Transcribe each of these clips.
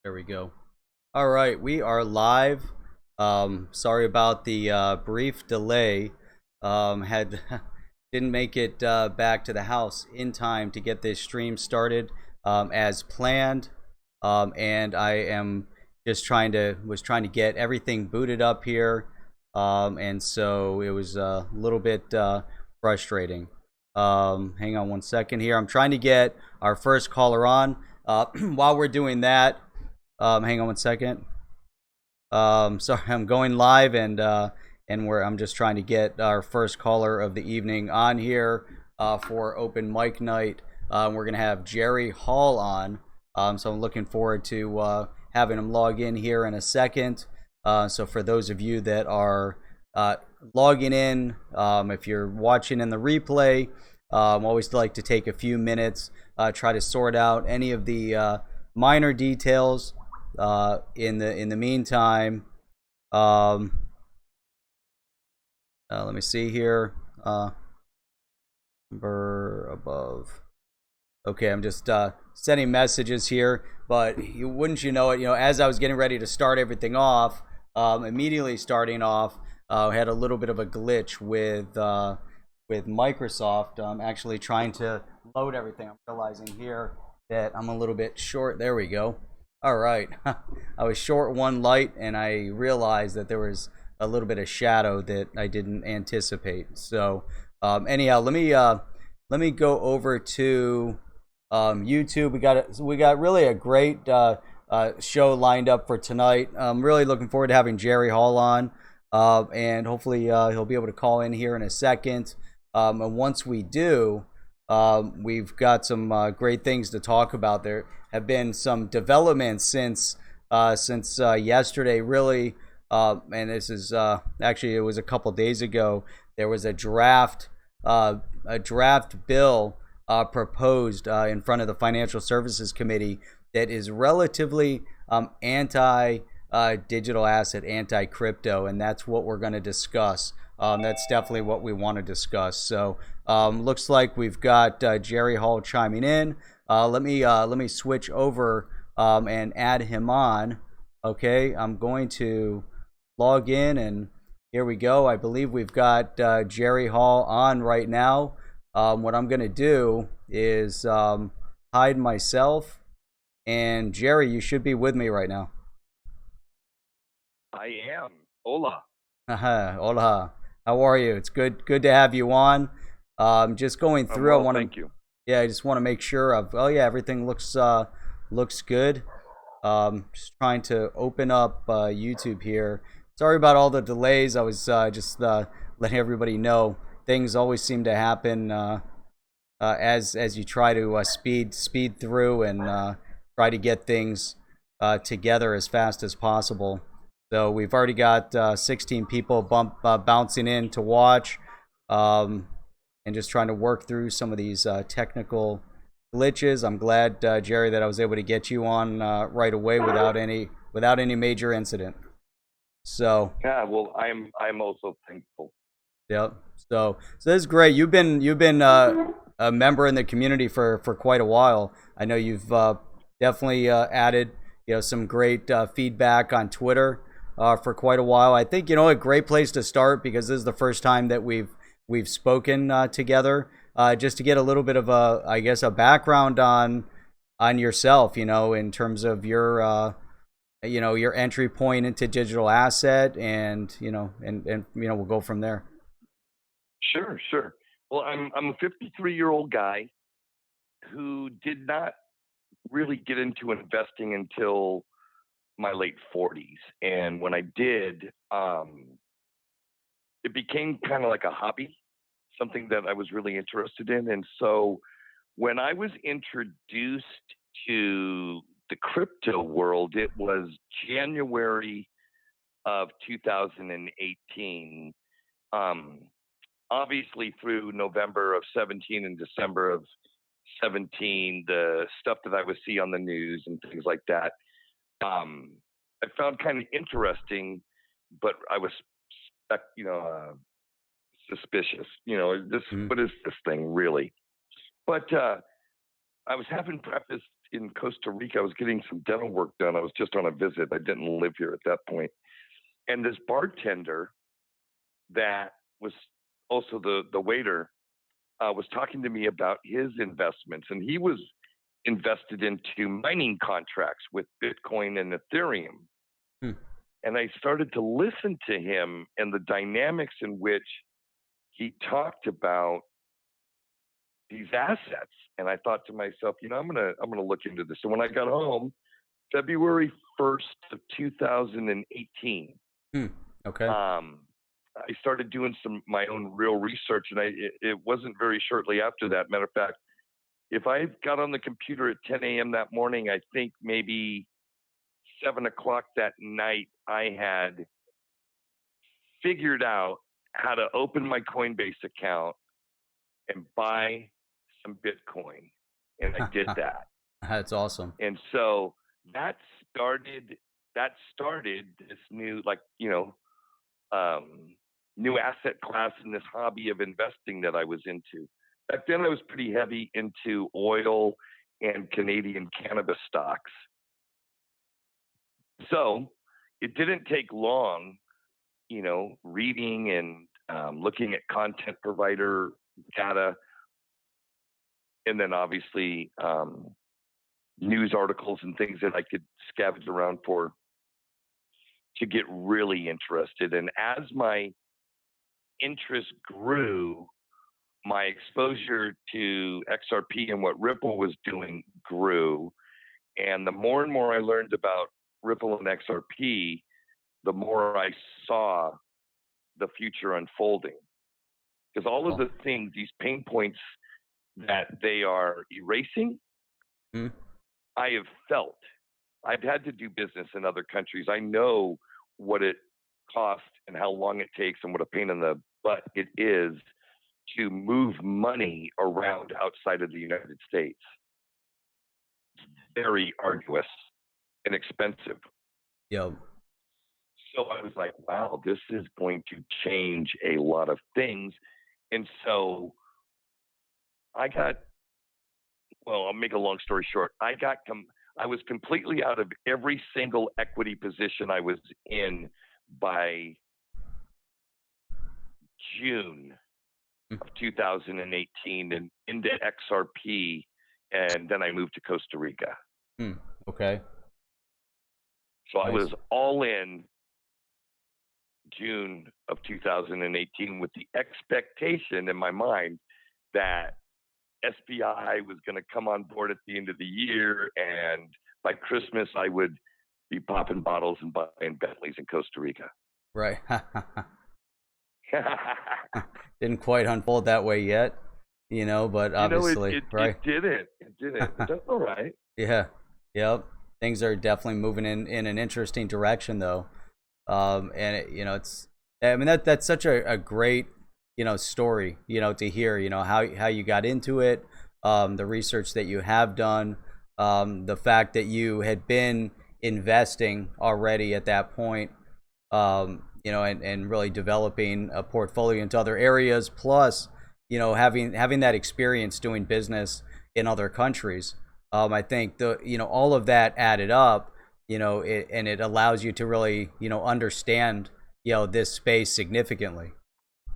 There we go. All right, we are live. Sorry about the brief delay. Had didn't make it back to the house in time to get this stream started as planned. And I am just was trying to get everything booted up here. And so it was a little bit frustrating. Hang on one second here. I'm trying to get our first caller on. While we're doing that, hang on one second. Sorry, I'm going live and I'm just trying to get our first caller of the evening on here for open mic night. We're gonna have Jerry Hall on. So I'm looking forward to having him log in here in a second. So for those of you that are logging in, if you're watching in the replay, I always like to take a few minutes, try to sort out any of the minor details. In the meantime, let me see here. Number above. Okay, I'm just sending messages here, but wouldn't you know it? As I was getting ready to start everything off, immediately starting off, I had a little bit of a glitch with Microsoft. I'm actually trying to load everything. I'm realizing here that I'm a little bit short. There we go. All right. I was short one light, and I realized that there was a little bit of shadow that I didn't anticipate. So anyhow, let me go over to YouTube. We got really a great show lined up for tonight. I'm really looking forward to having Jerry Hall on, and hopefully he'll be able to call in here in a second. And once we do, we've got some great things to talk about. There have been some developments since yesterday, really, and this is actually it was a couple days ago. There was a draft bill proposed in front of the Financial Services Committee that is relatively anti digital asset, anti crypto, and that's what we're going to discuss. That's definitely what we want to discuss. So looks like we've got Jerry Hall chiming in. Let me switch over and add him on. Okay, I'm going to log in, and here we go. I believe we've got Jerry Hall on right now. What I'm going to do is hide myself, and Jerry, you should be with me right now. I am. Hola. Hola. How are you? It's good to have you on. Just going through. Well, thank you. Yeah, I just want to make sure everything looks good. Just trying to open up YouTube here. Sorry about all the delays. I was just letting everybody know things always seem to happen as you try to speed through and try to get things together as fast as possible. So we've already got 16 people bouncing in to watch, and just trying to work through some of these technical glitches. I'm glad, Jerry, that I was able to get you on right away without any major incident. So yeah, well, I'm also thankful. Yep. So this is great. You've been a member in the community for quite a while. I know you've definitely added some great feedback on Twitter for quite a while. I think a great place to start, because this is the first time that we've spoken together, just to get a little bit of a background on yourself, in terms of your your entry point into digital asset, and we'll go from there. Sure. Well, I'm a 53-year-old guy who did not really get into investing until my late 40s, and when I did, it became kind of like a hobby, something that I was really interested in. And so when I was introduced to the crypto world, it was January of 2018. Obviously, through November of 17 and December of 17, the stuff that I would see on the news and things like that, I found kind of interesting, but I was, suspicious. What is this thing really? But I was having breakfast in Costa Rica. I was getting some dental work done. I was just on a visit. I didn't live here at that point. And this bartender that was also the waiter was talking to me about his investments, and he was invested into mining contracts with Bitcoin and Ethereum. Hmm. And I started to listen to him and the dynamics in which he talked about these assets. And I thought to myself, I'm gonna look into this. So when I got home, February 1st of 2018, Hmm. Okay. I started doing my own real research, and it wasn't very shortly after that. Matter of fact, if I got on the computer at 10 a.m. that morning, I think maybe 7 o'clock that night, I had figured out how to open my Coinbase account and buy some Bitcoin, and I did that. That's awesome. And so that started this new, new asset class and this hobby of investing that I was into. Back then, I was pretty heavy into oil and Canadian cannabis stocks. So it didn't take long, reading and looking at content provider data, and then obviously news articles and things that I could scavenge around for, to get really interested. And as my interest grew, my exposure to XRP and what Ripple was doing grew. And the more and more I learned about Ripple and XRP, the more I saw the future unfolding. Because all of the things, these pain points that they are erasing, Hmm. I have felt. I've had to do business in other countries. I know what it costs and how long it takes and what a pain in the butt it is to move money around outside of the United States. It's very arduous and expensive. Yep. So I was like, wow, this is going to change a lot of things. And so I'll make a long story short. I was completely out of every single equity position I was in by June of 2018 and into XRP, and then I moved to Costa Rica. Hmm. Okay. So I Nice. was all in June of 2018 with the expectation in my mind that SBI was going to come on board at the end of the year, and by Christmas I would be popping bottles and buying Bentleys in Costa Rica. Right. Didn't quite unfold that way yet, but obviously, right? It didn't. It didn't. But that's all right. Yeah. Yep. Things are definitely moving in an interesting direction, though. And it's, I mean, that's such a great, story, to hear, how you got into it, the research that you have done, the fact that you had been investing already at that point, and really developing a portfolio into other areas, plus, having that experience doing business in other countries. I think all of that added up, and it allows you to really, understand, this space significantly,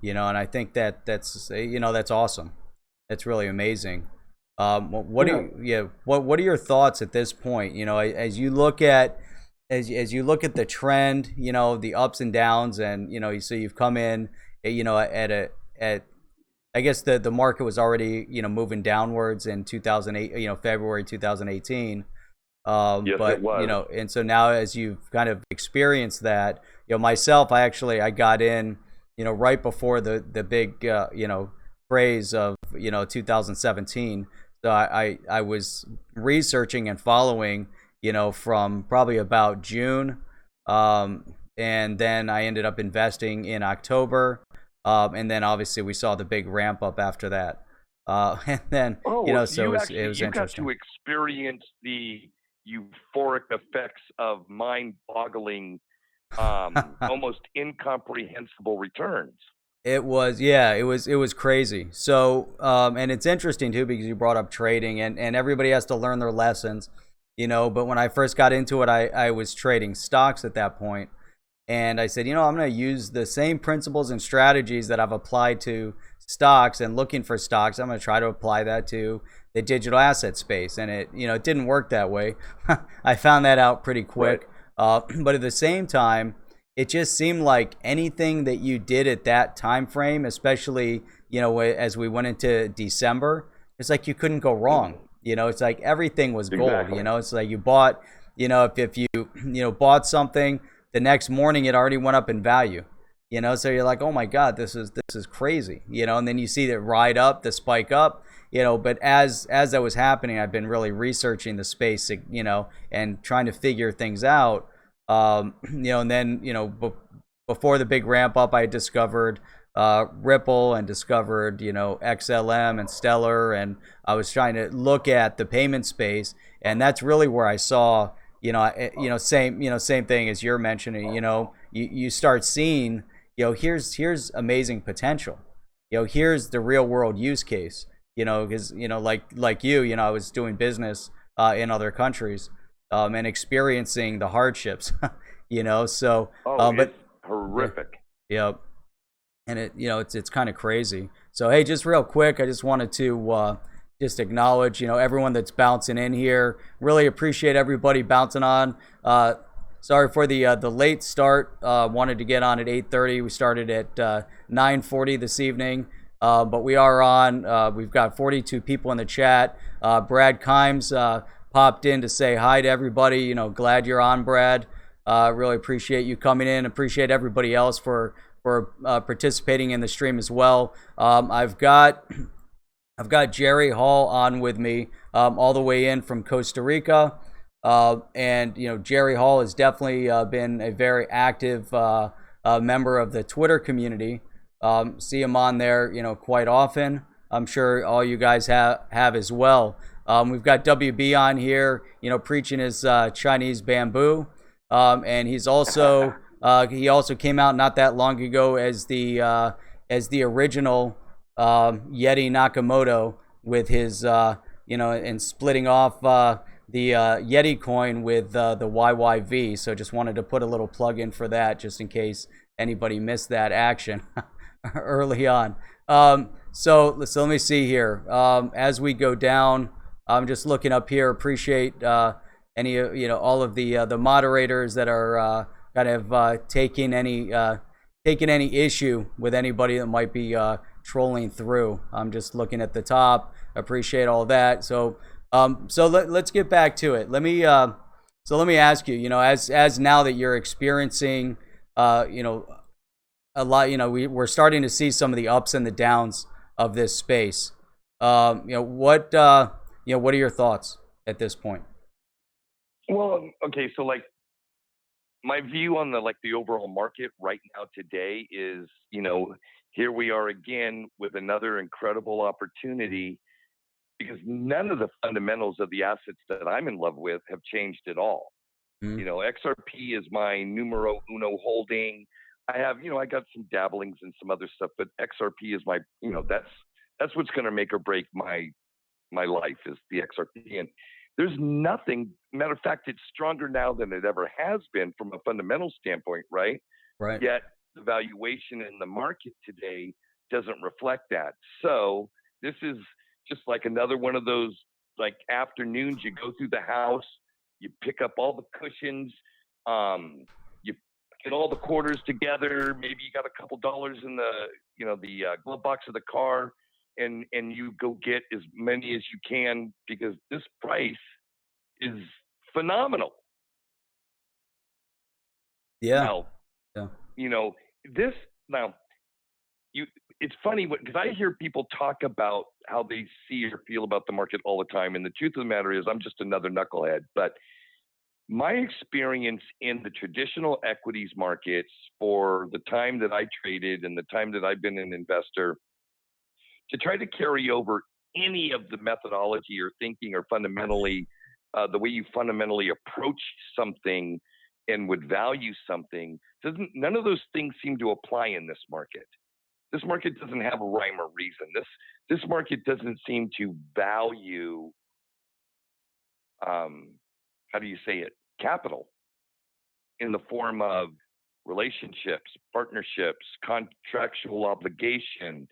and I think that's awesome. That's really amazing. What Yeah. do what are your thoughts at this point? As you look at as you look at the trend, the ups and downs, and so you've come in, at I guess the market was already moving downwards in 2008, February 2018. Yes, But it was. and so now as you've kind of experienced that, myself, I got in, right before the big craze of 2017. So I was researching and following, from probably about June, and then I ended up investing in October, and then obviously we saw the big ramp up after that, and then Oh, well, so so it was you got to interesting. experience the euphoric effects of mind-boggling, almost incomprehensible returns. It was, yeah, it was crazy. So, and it's interesting too because you brought up trading, and everybody has to learn their lessons, But when I first got into it, I was trading stocks at that point, and I said, I'm going to use the same principles and strategies that I've applied to stocks and looking for stocks. I'm going to try to apply that to the digital asset space, and it didn't work that way. I found that out pretty Right. quick. But at the same time, it just seemed like anything that you did at that time frame, especially as we went into December, it's like you couldn't go wrong. Mhm. It's like everything was gold. Exactly. It's like you bought, if you bought something, the next morning it already went up in value. So you're like, oh my god, this is crazy. And then you see that ride up, the spike up. But as that was happening, I've been really researching the space, and trying to figure things out. And then before the big ramp up, I discovered Ripple and discovered XLM and Stellar, and I was trying to look at the payment space, and that's really where I saw same thing as you're mentioning. You start seeing here's amazing potential. Here's the real world use case. Because like I was doing business in other countries, and experiencing the hardships. So Oh, it's but yeah, horrific. yeah, and it's kind of crazy. So hey, just real quick, I just wanted to just acknowledge everyone that's bouncing in here. Really appreciate everybody bouncing on. Sorry for the late start. Wanted to get on at 8:30. We started at 9:40 this evening. But we are on. We've got 42 people in the chat. Brad Kimes popped in to say hi to everybody. Glad you're on, Brad. Really appreciate you coming in. Appreciate everybody else for participating in the stream as well. I've got Jerry Hall on with me, all the way in from Costa Rica. And Jerry Hall has definitely been a very active member of the Twitter community. See him on there, quite often. I'm sure all you guys have as well. We've got WB on here, preaching his Chinese bamboo, and he also came out not that long ago as the original Yeti Nakamoto with his and splitting off the Yeti coin with the YYV. So just wanted to put a little plug in for that, just in case anybody missed that action early on. So let me see here. As we go down, I'm just looking up here. Appreciate any all of the moderators that are kind of taking any issue with anybody that might be trolling through. I'm just looking at the top. Appreciate all that. Let's get back to it. Let me ask you. As now that you're experiencing, a lot. We're starting to see some of the ups and the downs of this space. What are your thoughts at this point? Well, okay, so like my view on the overall market right now today is, here we are again with another incredible opportunity because none of the fundamentals of the assets that I'm in love with have changed at all. Mm, XRP is my numero uno holding. I got some dabblings and some other stuff, but XRP is my, that's what's going to make or break my life is the XRP. And there's nothing. Matter of fact, it's stronger now than it ever has been from a fundamental standpoint, right? right. Yet the valuation in the market today doesn't reflect that. So this is just like another one of those like afternoons. You go through the house, you pick up all the cushions, you get all the quarters together. Maybe you got a couple dollars in the glove box of the car, and you go get as many as you can because this price is phenomenal. Yeah. Now, Yeah. you know, this now you it's funny because I hear people talk about how they see or feel about the market all the time. And the truth of the matter is I'm just another knucklehead. But my experience in the traditional equities markets for the time that I traded and the time that I've been an investor to try to carry over any of the methodology or thinking or fundamentally the way you fundamentally approach something and would value something doesn't none of those things seem to apply in this market. this market doesn't have a rhyme or reason. This market doesn't seem to value, how do you say it, capital in the form of relationships, partnerships, contractual obligation,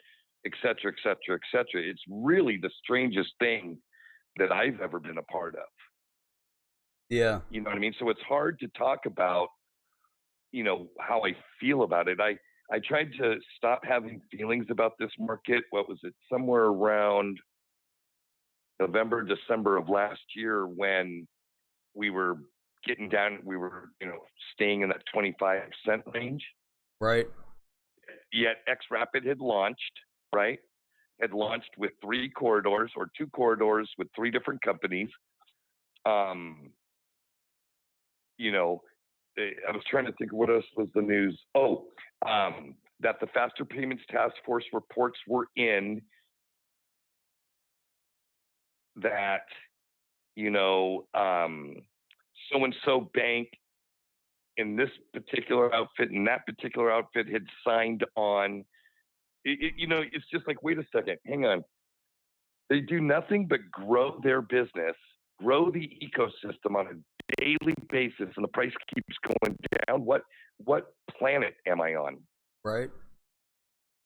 et cetera, et cetera, et cetera. It's really the strangest thing that I've ever been a part of. Yeah. You know what I mean? So it's hard to talk about, how I feel about it. I tried to stop having feelings about this market. What was it? Somewhere around November, December of last year, when we were getting down, we were, staying in that 25-cent range. Right. Yet X-Rapid had launched, right? Had launched with 3 corridors or 2 corridors with 3 different companies. I was trying to think, what else was the news? That the Faster Payments Task Force reports were in, that, so-and-so bank in this particular outfit and that particular outfit had signed on. It's just like, wait a second, hang on. They do nothing but grow their business, grow the ecosystem on a daily basis, and the price keeps going down. What planet am I on? Right.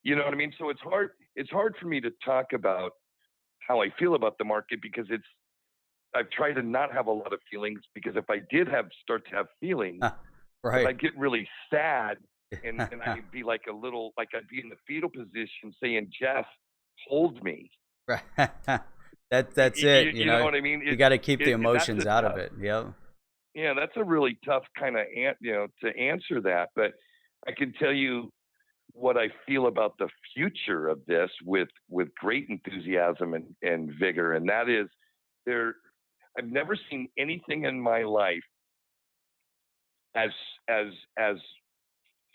You know what I mean? So it's hard for me to talk about how I feel about the market, because I've tried to not have a lot of feelings, because if I did start to have feelings, right. I get really sad, and I'd be like I'd be in the fetal position saying, Jeff, hold me. Right. That's it. You know what I mean? You got to keep the emotions out of it. Yeah. Yeah, that's a really tough kind of, to answer that. But I can tell you what I feel about the future of this with great enthusiasm and vigor. And that is, I've never seen anything in my life as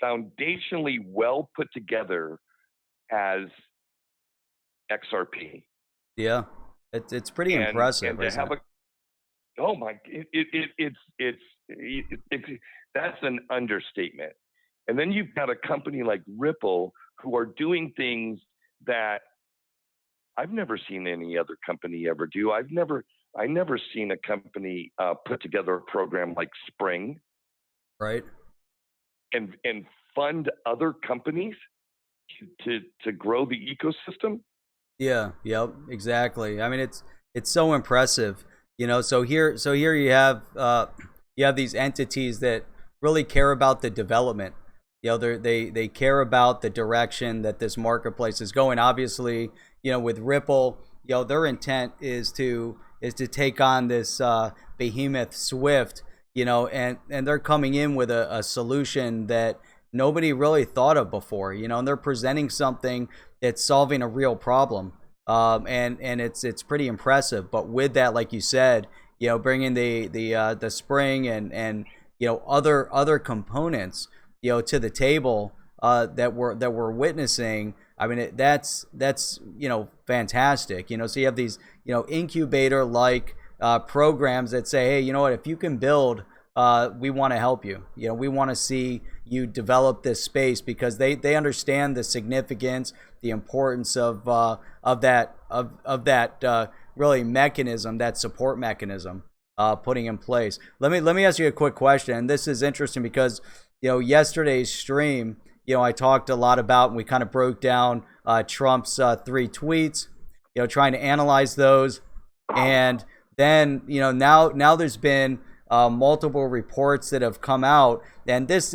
foundationally well put together as XRP. Yeah, it's pretty impressive. And to have that's an understatement. And then you've got a company like Ripple, who are doing things that I've never seen any other company ever do. I never seen a company put together a program like Spring, right, and fund other companies to grow the ecosystem. Yeah. Yep. Exactly. I mean, it's so impressive. So here you have these entities that really care about the development. They care about the direction that this marketplace is going. Obviously, with Ripple, their intent is to take on this behemoth Swift, and they're coming in with a solution that nobody really thought of before, and they're presenting something that's solving a real problem. And it's pretty impressive. But with that, like you said, bringing the Spring and other components, to the table that we're witnessing. I mean, that's fantastic. So you have these incubator like programs that say, hey, you know what, if you can build, we want to help you. We want to see you develop this space, because they understand the significance, the importance of that really mechanism, that support mechanism putting in place. Let me ask you a quick question, and this is interesting because yesterday's stream, I talked a lot about, and we kind of broke down Trump's 3 tweets, trying to analyze those, and then now there's been multiple reports that have come out, and this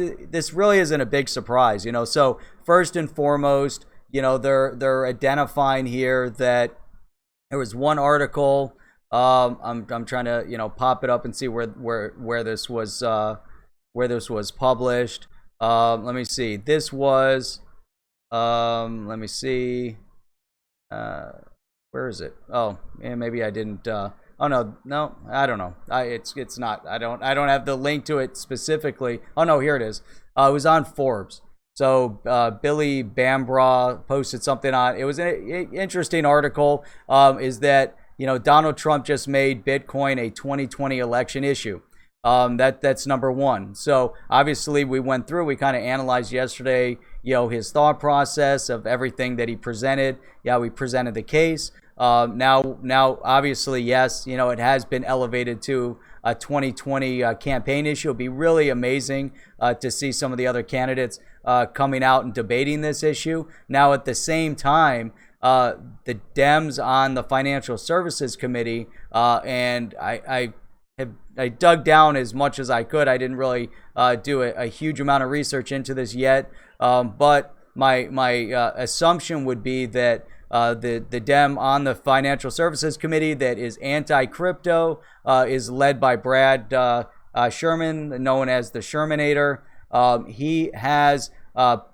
really isn't a big surprise. So first and foremost, they're identifying here that there was one article. I'm trying to pop it up and see where this was published. Let me see. This was let me see. Where is it? Oh, yeah, maybe I didn't. Oh no, I don't know. It's not. I don't have the link to it specifically. Oh no, here it is. It was on Forbes. So Billy Bambra posted something on. It was an interesting article. Is that Donald Trump just made Bitcoin a 2020 election issue. That's number one. So obviously we went through. We kind of analyzed yesterday. his thought process of everything that he presented. Yeah, we presented the case. Now, obviously, yes, it has been elevated to a 2020 campaign issue. It'll be really amazing to see some of the other candidates coming out and debating this issue. Now, at the same time, the Dems on the Financial Services Committee, and I dug down as much as I could. I didn't really do a huge amount of research into this yet, but my assumption would be that the Dem on the Financial Services Committee that is anti-crypto is led by Brad Sherman, known as the Shermanator. He has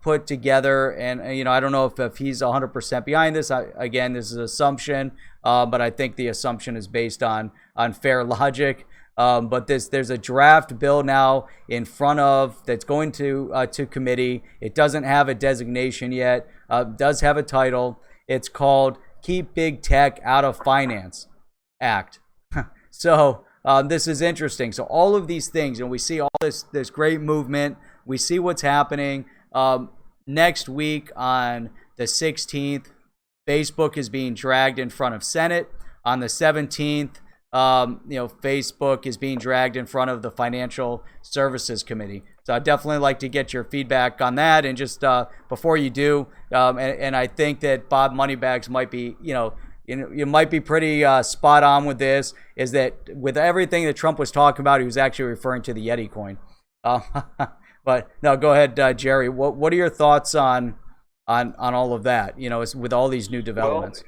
put together, and I don't know if he's 100% behind this. Again, this is an assumption, but I think the assumption is based on fair logic. But there's a draft bill now in front of that's going to committee. It doesn't have a designation yet. Does have a title. It's called "Keep Big Tech Out of Finance Act." So this is interesting. So all of these things, and we see all this great movement. We see what's happening. Next week on the 16th, Facebook is being dragged in front of Senate. On the 17th, Facebook is being dragged in front of the Financial Services Committee. So I'd definitely like to get your feedback on that. And just before you do, and I think that Bob Moneybags might be, you might be pretty spot on with this, is that with everything that Trump was talking about, he was actually referring to the Yeti coin. But no, go ahead, Jerry. What are your thoughts on all of that? With all these new developments.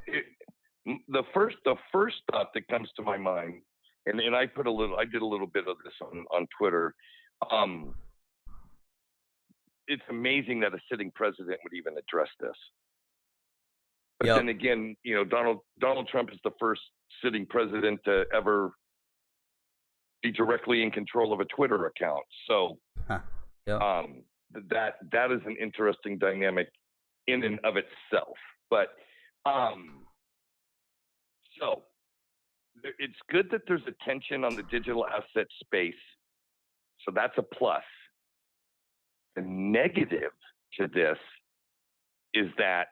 Well, the first thought that comes to my mind, and I did a little bit of this on Twitter. It's amazing that a sitting president would even address this. But then again, Donald Trump is the first sitting president to ever be directly in control of a Twitter account. So that is an interesting dynamic in and of itself. But so it's good that there's attention on the digital asset space. So that's a plus. The negative to this is that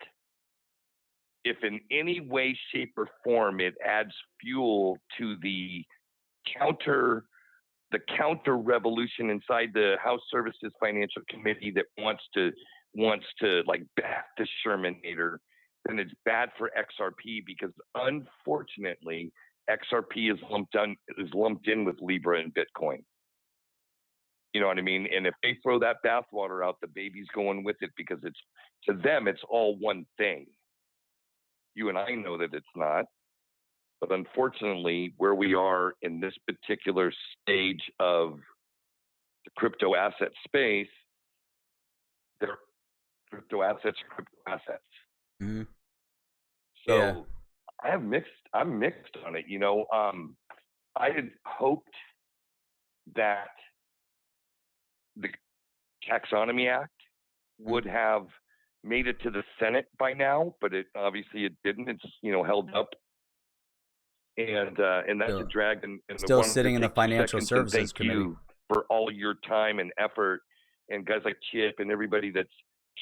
if in any way, shape, or form it adds fuel to the counter revolution inside the House Services Financial Committee that wants to like back the Shermanator, then it's bad for XRP, because unfortunately XRP is lumped in with Libra and Bitcoin. You know what I mean? And if they throw that bathwater out, the baby's going with it, because to them it's all one thing. You and I know that it's not. But unfortunately, where we are in this particular stage of the crypto asset space, crypto assets are crypto assets. Mm-hmm. So I'm mixed on it. I had hoped that the Taxonomy Act would have made it to the Senate by now, but it didn't. It's held up. And that's a drag. And still sitting in the Financial Services Committee. Thank you for all your time and effort, and guys like Chip and everybody that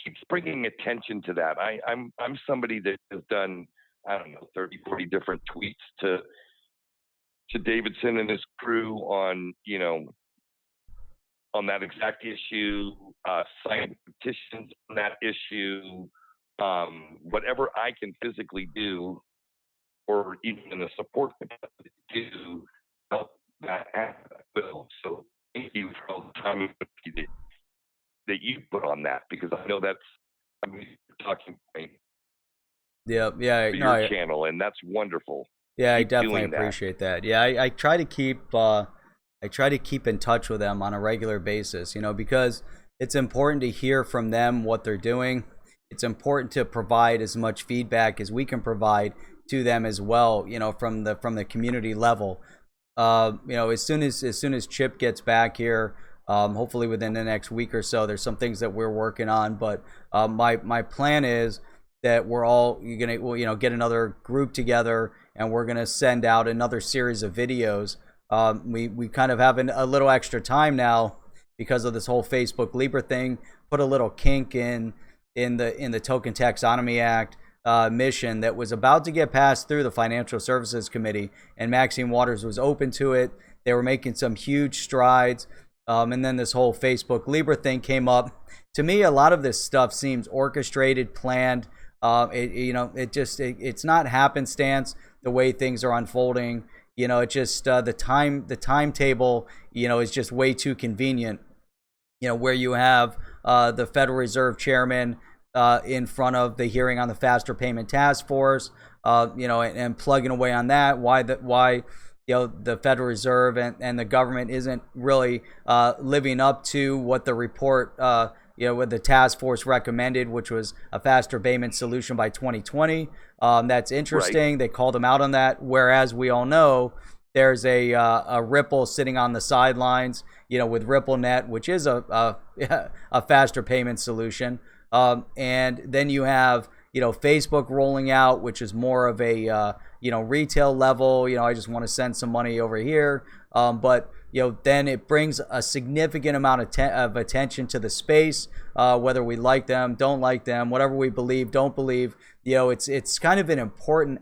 keeps bringing attention to that. I'm somebody that has done, 30, 40 different tweets to Davidson and his crew on that exact issue, sign petitions on that issue, whatever I can physically do, or even in the support capacity to help that happen. So thank you for all the time that you put on that, because I know that's a talking point. Yeah, for your channel, and that's wonderful. Yeah, I definitely appreciate that. Yeah, I try to keep in touch with them on a regular basis, because it's important to hear from them what they're doing. It's important to provide as much feedback as we can provide to them as well, from the community level. As soon as Chip gets back here, hopefully within the next week or so, there's some things that we're working on. But my plan is that we're all gonna get another group together, and we're gonna send out another series of videos. We kind of have a little extra time now because of this whole Facebook Libra thing. Put a little kink in in the Token Taxonomy Act mission that was about to get passed through the Financial Services Committee, and Maxine Waters was open to it. They were making some huge strides, and then this whole Facebook Libra thing came up. To me, a lot of this stuff seems orchestrated, planned. It's not happenstance the way things are unfolding. It just the timetable, is just way too convenient. Where you have the Federal Reserve Chairman in front of the hearing on the Faster Payment Task Force, and plugging away on that. Why the Federal Reserve and the government isn't really living up to what the report, what the task force recommended, which was a faster payment solution by 2020. That's interesting. Right. They called them out on that. Whereas we all know there's a Ripple sitting on the sidelines, with RippleNet, which is a faster payment solution. And then you have, Facebook rolling out, which is more of a, retail level. I just want to send some money over here. But then it brings a significant amount of attention to the space, whether we like them, don't like them, whatever we believe, don't believe. It's kind of an important,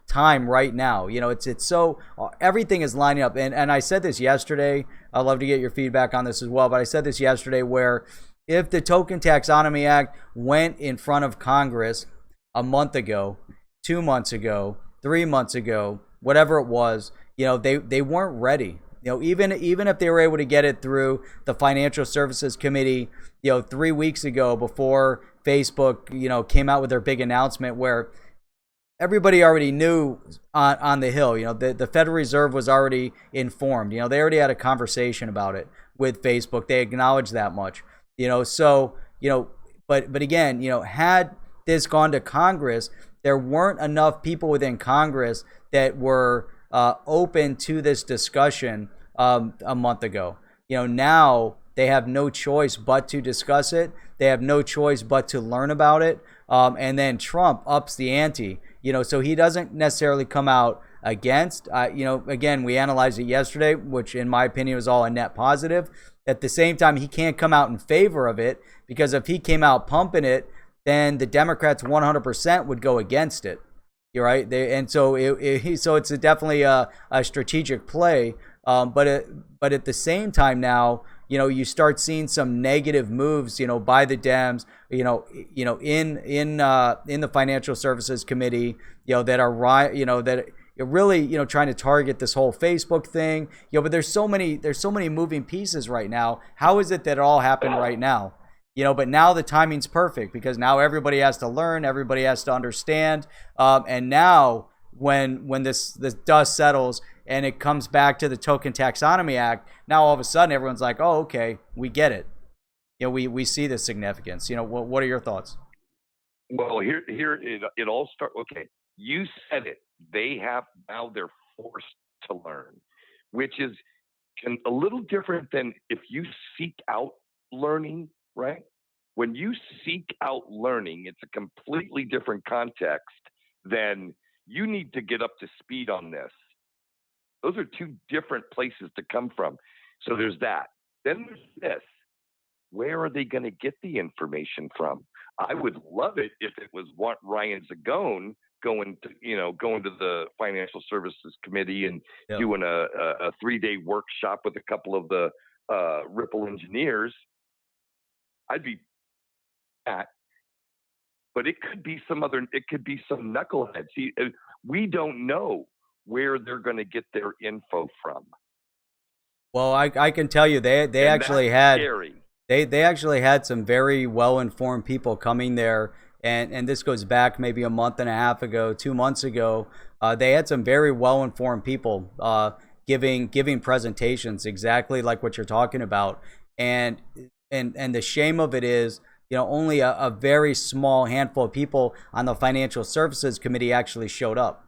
time right now. It's so everything is lining up. And I said this yesterday. I'd love to get your feedback on this as well. But I said this yesterday, where if the Token Taxonomy Act went in front of Congress a month ago, 2 months ago, 3 months ago, whatever it was, they weren't ready. Even if they were able to get it through the Financial Services Committee, 3 weeks ago, before Facebook, came out with their big announcement, where everybody already knew on the Hill, the Federal Reserve was already informed. They already had a conversation about it with Facebook. They acknowledged that much. But again, had this gone to Congress, there weren't enough people within Congress that were open to this discussion a month ago. Now they have no choice but to discuss it. They have no choice but to learn about it. And then Trump ups the ante, so he doesn't necessarily come out against. Again, we analyzed it yesterday, which in my opinion was all a net positive. At the same time, he can't come out in favor of it, because if he came out pumping it, then the Democrats 100% would go against it. You're right. So it's definitely a strategic play. But at the same time now, you start seeing some negative moves, by the Dems, in the Financial Services Committee, that are that really, trying to target this whole Facebook thing. But there's so many moving pieces right now. How is it that it all happened right now? But now the timing's perfect, because now everybody has to learn, everybody has to understand. And now when this dust settles and it comes back to the Token Taxonomy Act, now all of a sudden everyone's like, oh, okay, we get it. We see the significance. What are your thoughts? Well, here it all starts. Okay, you said it. They're forced to learn, which is a little different than if you seek out learning, right? When you seek out learning, it's a completely different context than you need to get up to speed on this. Those are two different places to come from. So there's that. Then there's this. Where are they going to get the information from? I would love it if it was Ryan Zagone going to the Financial Services Committee and doing a 3-day workshop with a couple of the Ripple engineers. I'd be that, but it could be some knucklehead. See, we don't know where they're going to get their info from. Well, I can tell you they actually had they actually had some very well informed people coming there, and this goes back maybe a month and a half ago, 2 months ago. They had some very well informed people giving presentations exactly like what you're talking about, and the shame of it is, only a very small handful of people on the Financial Services Committee actually showed up.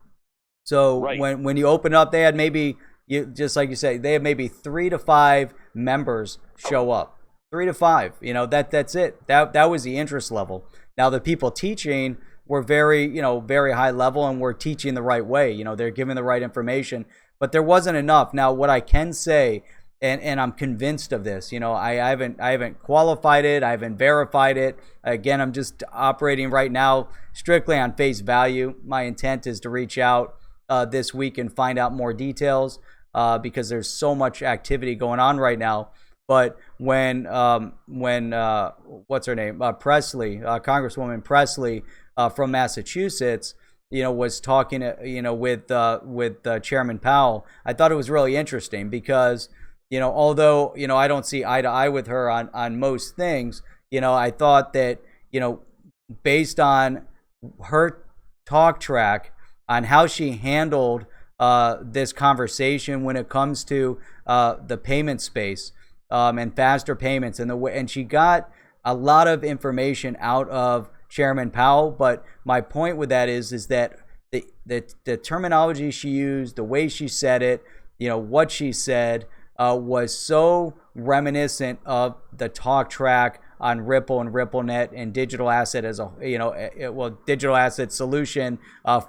So when you open up, they had maybe, just like you say, they had maybe 3 to 5 members show up. 3 to 5. That's it. That was the interest level. Now the people teaching were very high level and were teaching the right way. They're giving the right information, but there wasn't enough. Now what I can say and I'm convinced of this. I haven't qualified it, I haven't verified it. Again, I'm just operating right now strictly on face value. My intent is to reach out this week and find out more details because there's so much activity going on right now. But when what's her name, Presley, Congresswoman Presley from Massachusetts, was talking, with Chairman Powell, I thought it was really interesting because, although, I don't see eye to eye with her on most things, I thought that, based on her talk track on how she handled this conversation when it comes to the payment space and faster payments and the way, and she got a lot of information out of Chairman Powell. But my point with that is that the terminology she used, the way she said it, what she said was so reminiscent of the talk track on Ripple and RippleNet and digital asset as a digital asset solution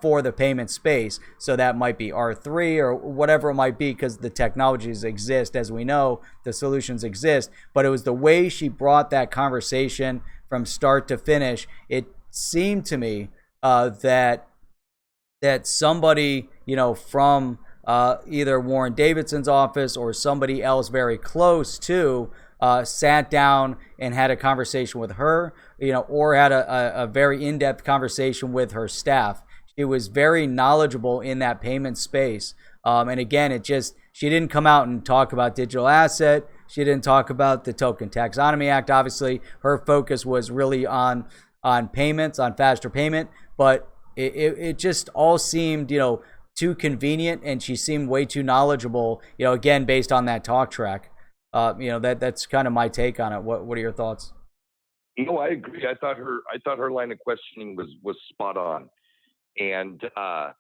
for the payment space. So that might be R3 or whatever it might be, because the technologies exist, as we know, the solutions exist. But it was the way she brought that conversation from start to finish. It seemed to me that somebody, from either Warren Davidson's office or somebody else very close to sat down and had a conversation with her, or had a very in-depth conversation with her staff. She was very knowledgeable in that payment space. And again, she didn't come out and talk about digital asset. She didn't talk about the Token Taxonomy Act. Obviously, her focus was really on payments, on faster payment. But it just all seemed, too convenient, and she seemed way too knowledgeable, again, based on that talk track. That's kind of my take on it. What are your thoughts? No, I agree. I thought her line of questioning was spot on, and I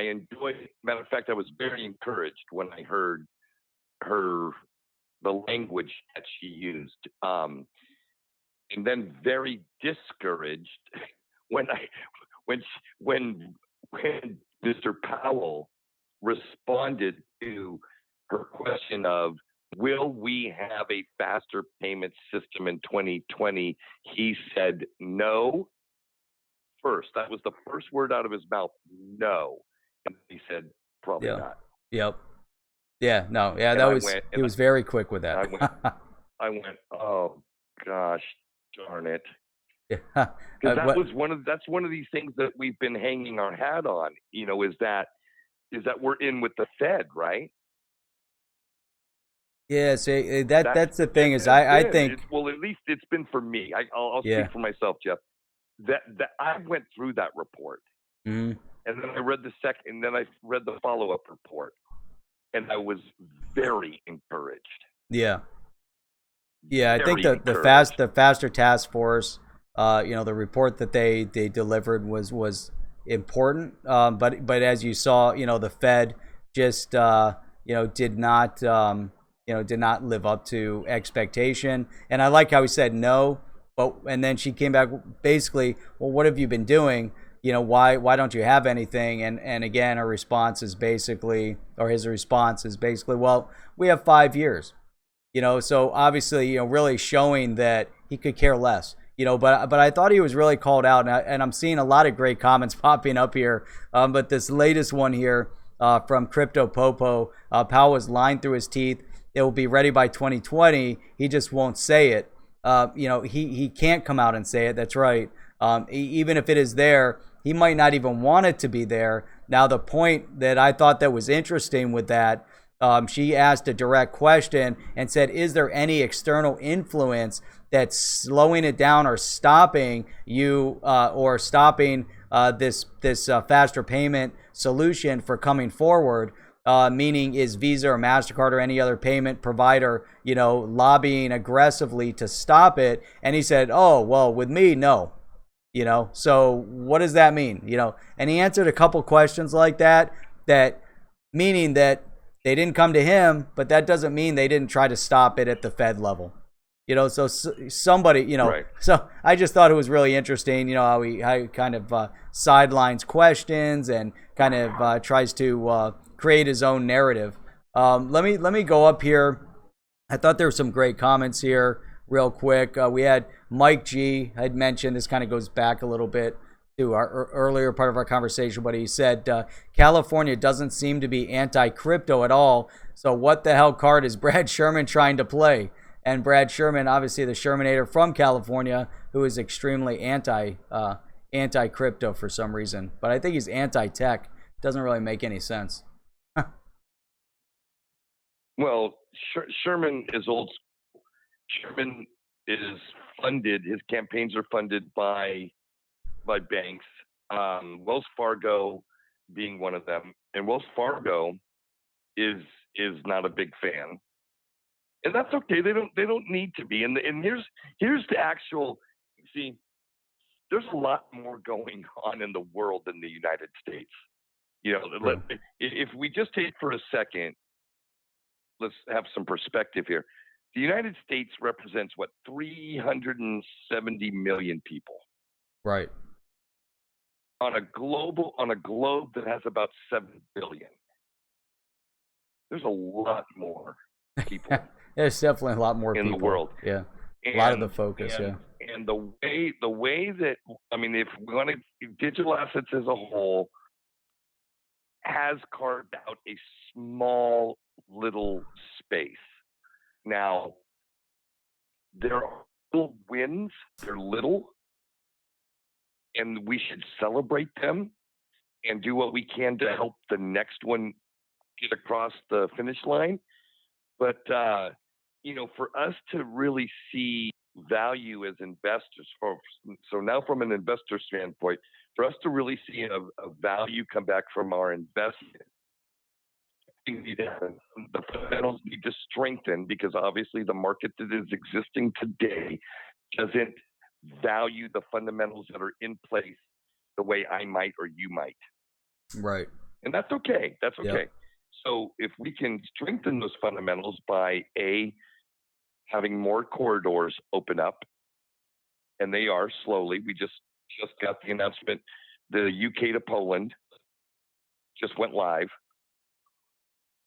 enjoyed. Matter of fact, I was very encouraged when I heard the language that she used, and then very discouraged when Mr. Powell responded to her question of, will we have a faster payment system in 2020? He said no first. That was the first word out of his mouth, no. And he said, probably not. Yep. Yeah, no. Yeah, he was very quick with that. I went, oh gosh, darn it. Yeah. Because that's one of these things that we've been hanging our hat on, is that we're in with the Fed, right? Yeah, see, that's the thing is I think, well, at least it's been for me. I'll speak for myself, Jeff. That I went through that report, and then I read the follow-up report, and I was very encouraged. Yeah, I think the faster task force, the report that they delivered was important. But as you saw, the Fed just did not live up to expectation. And I like how he said no, and then she came back basically, well, what have you been doing? Why don't you have anything? And again, her response is basically, or his response is basically, well, we have 5 years. So obviously, really showing that he could care less. But I thought he was really called out, and I'm seeing a lot of great comments popping up here. But this latest one here from Crypto Popo, Powell was lying through his teeth. It will be ready by 2020. He just won't say it. He can't come out and say it. That's right. Even if it is there, he might not even want it to be there. Now, the point that I thought that was interesting with that, she asked a direct question and said, is there any external influence that's slowing it down or stopping you or stopping this faster payment solution for coming forward? Meaning, is Visa or MasterCard or any other payment provider, lobbying aggressively to stop it? And he said, oh, well, with me, no. So what does that mean? And he answered a couple questions like that meaning that they didn't come to him, but that doesn't mean they didn't try to stop it at the Fed level. So somebody, Right. So I just thought it was really interesting, how he kind of sidelines questions and kind of tries to create his own narrative. Let me go up here I thought there were some great comments here. Real quick, we had Mike G. had mentioned, this kind of goes back a little bit to our earlier part of our conversation, but he said California doesn't seem to be anti-crypto at all. So what the hell card is Brad Sherman trying to play? And Brad Sherman, obviously the Shermanator from California, who is extremely anti-crypto for some reason, but I think he's anti-tech. Doesn't really make any sense. Well, Sherman is old. Sherman is funded. His campaigns are funded by banks. Wells Fargo being one of them, and Wells Fargo is not a big fan, and that's okay. They don't need to be. And here's the actual. See, there's a lot more going on in the world than the United States. You know, if we just take for a second, let's have some perspective here. The United States represents what, 370 million people, right? On a globe that has about 7 billion. There's a lot more people. There's definitely a lot more in people the world. Yeah, a lot of the focus. And the way that, I mean, if we want to, digital assets as a whole has carved out a small little space. Now, there are little wins. They're little, and we should celebrate them and do what we can to help the next one get across the finish line. But you know, for us to really see value as investors, so now from an investor standpoint, for us to really see a value come back from our investment, the fundamentals need to strengthen, because obviously the market that is existing today doesn't value the fundamentals that are in place the way I might or you might. Right. And that's okay. That's okay. Yep. So if we can strengthen those fundamentals by having more corridors open up, and they are slowly. We just got the announcement. The UK to Poland just went live.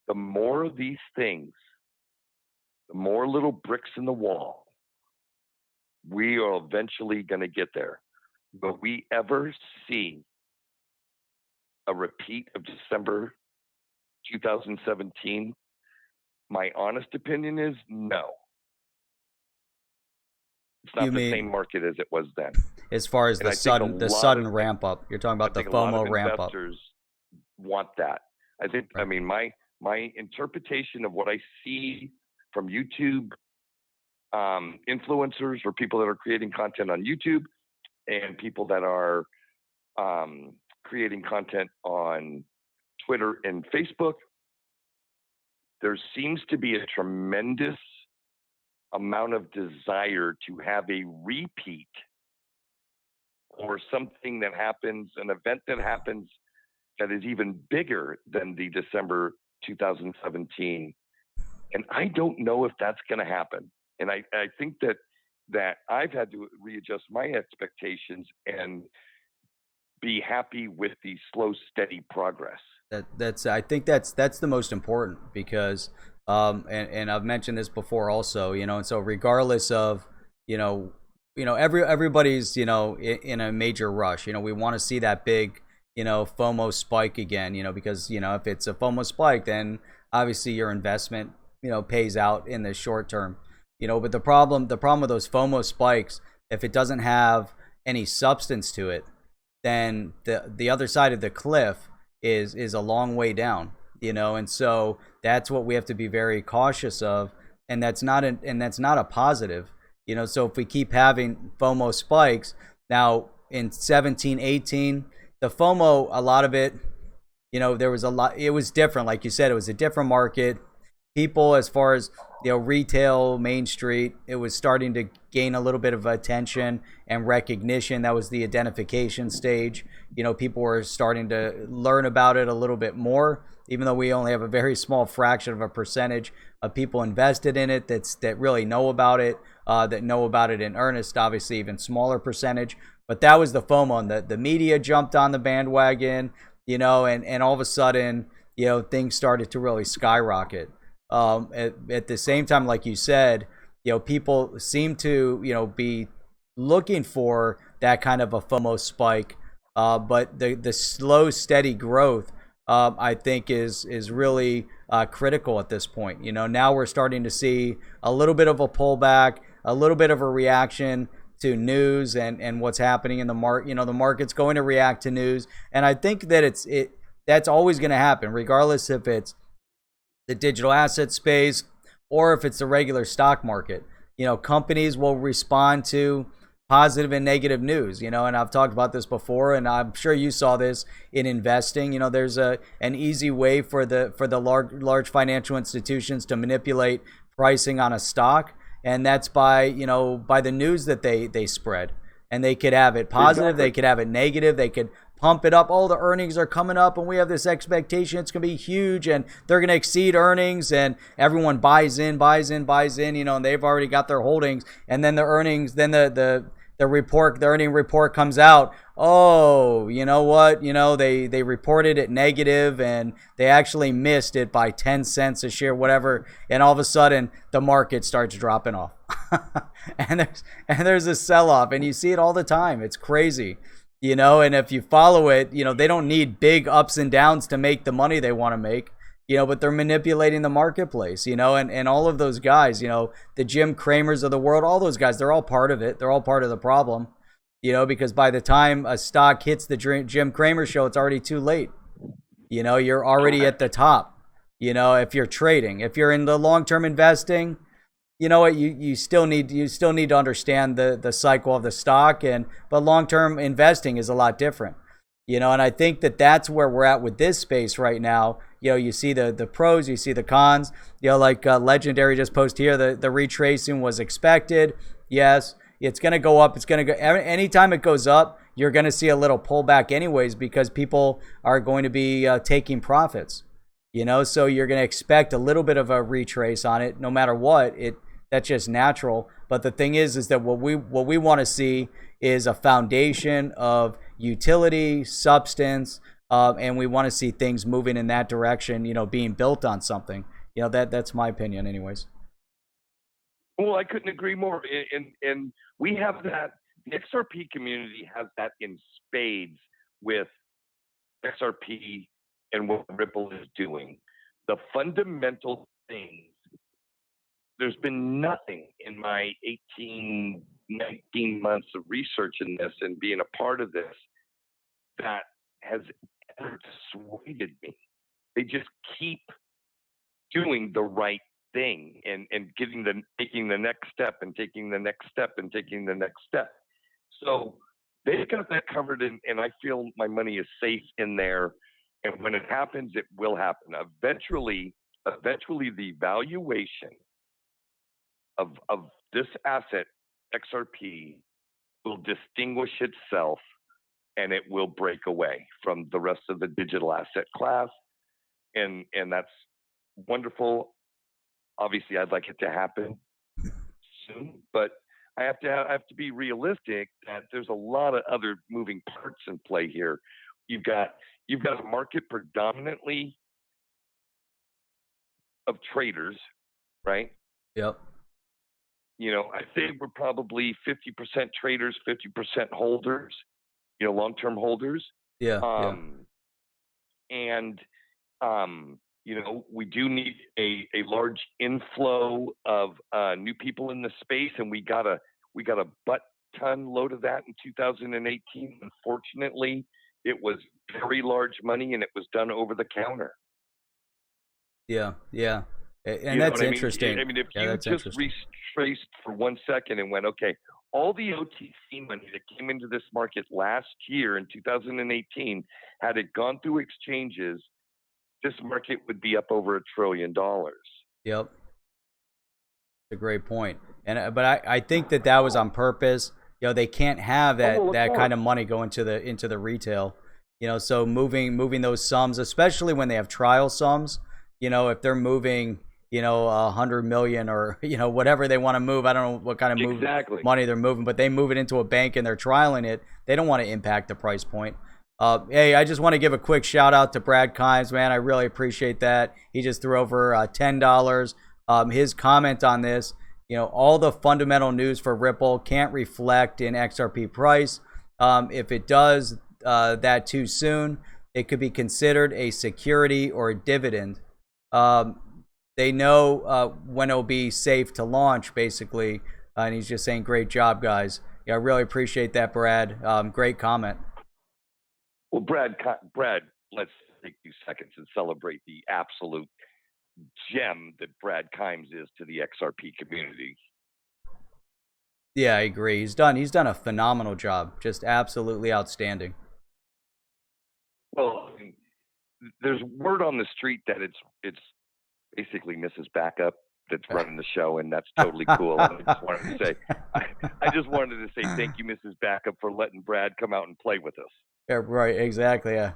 The more of these things, the more little bricks in the wall, we are eventually going to get there. Will we ever see a repeat of December 2017? My honest opinion is no. It's not the same market as it was then. As far as the sudden ramp up, you're talking about the FOMO ramp up. Investors want that. I think. Right. I mean, my interpretation of what I see from YouTube influencers, or people that are creating content on YouTube, and people that are creating content on Twitter and Facebook, there seems to be a tremendous amount of desire to have a repeat, or something that happens, an event that happens that is even bigger than the December 2017. And I don't know if that's going to happen. And I think that I've had to readjust my expectations and be happy with the slow, steady progress. I think that's the most important, because and I've mentioned this before also, you know, and so regardless of, everybody's, in a major rush, we want to see that big, FOMO spike again, because, if it's a FOMO spike, then obviously your investment, pays out in the short term, but the problem with those FOMO spikes, if it doesn't have any substance to it, then the other side of the cliff is a long way down, and so that's what we have to be very cautious of, and that's not a positive, so if we keep having FOMO spikes now in 17, 18, the FOMO, a lot of it, there was a lot, it was different, like you said, it was a different market. People, as far as retail, Main Street, it was starting to gain a little bit of attention and recognition. That was the identification stage. People were starting to learn about it a little bit more, even though we only have a very small fraction of a percentage of people invested in it that really know about it, that know about it in earnest. Obviously, even smaller percentage. But that was the FOMO, and the media jumped on the bandwagon, and all of a sudden, things started to really skyrocket. At the same time, like you said, people seem to, be looking for that kind of a FOMO spike. But the slow, steady growth, I think, is really critical at this point. Now we're starting to see a little bit of a pullback, a little bit of a reaction to news and what's happening in the market. The market's going to react to news, and I think that that's always going to happen, regardless if it's the digital asset space or if it's the regular stock market. Companies will respond to positive and negative news, and I've talked about this before, and I'm sure you saw this in investing. There's an easy way for the large financial institutions to manipulate pricing on a stock, and that's by the news that they spread. And they could have it positive, exactly. They could have it negative, they could pump it up. Oh, the earnings are coming up and we have this expectation it's going to be huge and they're going to exceed earnings, and everyone buys in, and they've already got their holdings. And then the earnings, then the earning report comes out. Oh, you know what? They reported it negative and they actually missed it by 10 cents a share, whatever. And all of a sudden the market starts dropping off. and there's a sell-off, and you see it all the time. It's crazy. And if you follow it, they don't need big ups and downs to make the money they want to make, but they're manipulating the marketplace, and all of those guys, the Jim Cramers of the world, all those guys, they're all part of it. They're all part of the problem, because by the time a stock hits the Jim Cramer show, it's already too late. You're already at the top, if you're trading. If you're in the long-term investing, you still need to understand the cycle of the stock, but long-term investing is a lot different. And I think that's where we're at with this space right now. You see the pros, you see the cons. Like Legendary just posted here, the retracing was expected. Yes, it's going to go up. It's going to go. Anytime it goes up, you're going to see a little pullback anyways, because people are going to be taking profits. So you're going to expect a little bit of a retrace on it, no matter what. That's just natural. But the thing is that what we want to see is a foundation of utility, substance, and we want to see things moving in that direction, being built on something. That's my opinion anyways. Well, I couldn't agree more. And we have that. The XRP community has that in spades with XRP and what Ripple is doing. The fundamental things. There's been nothing in my 18, 19 months of research in this and being a part of this that has ever dissuaded me. They just keep doing the right thing and taking the next step and taking the next step and taking the next step. So they've got that covered, and I feel my money is safe in there. And when it happens, it will happen. Eventually the valuation of this asset, XRP, will distinguish itself, and it will break away from the rest of the digital asset class. And that's wonderful. Obviously, I'd like it to happen soon, but I have to be realistic that there's a lot of other moving parts in play here. You've got a market predominantly of traders, right? Yep. I think we're probably 50% traders, 50% holders, long-term holders. Yeah. And, we do need a large inflow of new people in the space, and we got a butt ton load of that in 2018. Unfortunately, it was very large money, and it was done over the counter. Yeah. And that's interesting. I mean, if you just retraced for 1 second and went, okay, all the OTC money that came into this market last year in 2018, had it gone through exchanges, this market would be up over $1 trillion. Yep. That's a great point. But I think that was on purpose. They can't have that kind of money go into the retail. So moving those sums, especially when they have trial sums, if they're moving, 100 million or, whatever they want to move. I don't know what kind of money they're moving, but they move it into a bank and they're trialing it. They don't want to impact the price point. Hey, I just want to give a quick shout out to Brad Kimes, man. I really appreciate that. He just threw over $10. His comment on this, all the fundamental news for Ripple can't reflect in XRP price. If it does that too soon, it could be considered a security or a dividend. They know when it'll be safe to launch, basically. And he's just saying, great job, guys. Yeah, I really appreciate that, Brad. Great comment. Well, Brad, let's take 2 seconds and celebrate the absolute gem that Brad Kimes is to the XRP community. Yeah, I agree. He's done a phenomenal job. Just absolutely outstanding. Well, there's word on the street that it's basically Mrs. Backup that's running the show, and that's totally cool. And I just wanted to say thank you, Mrs. Backup, for letting Brad come out and play with us. Yeah, right, exactly. Yeah,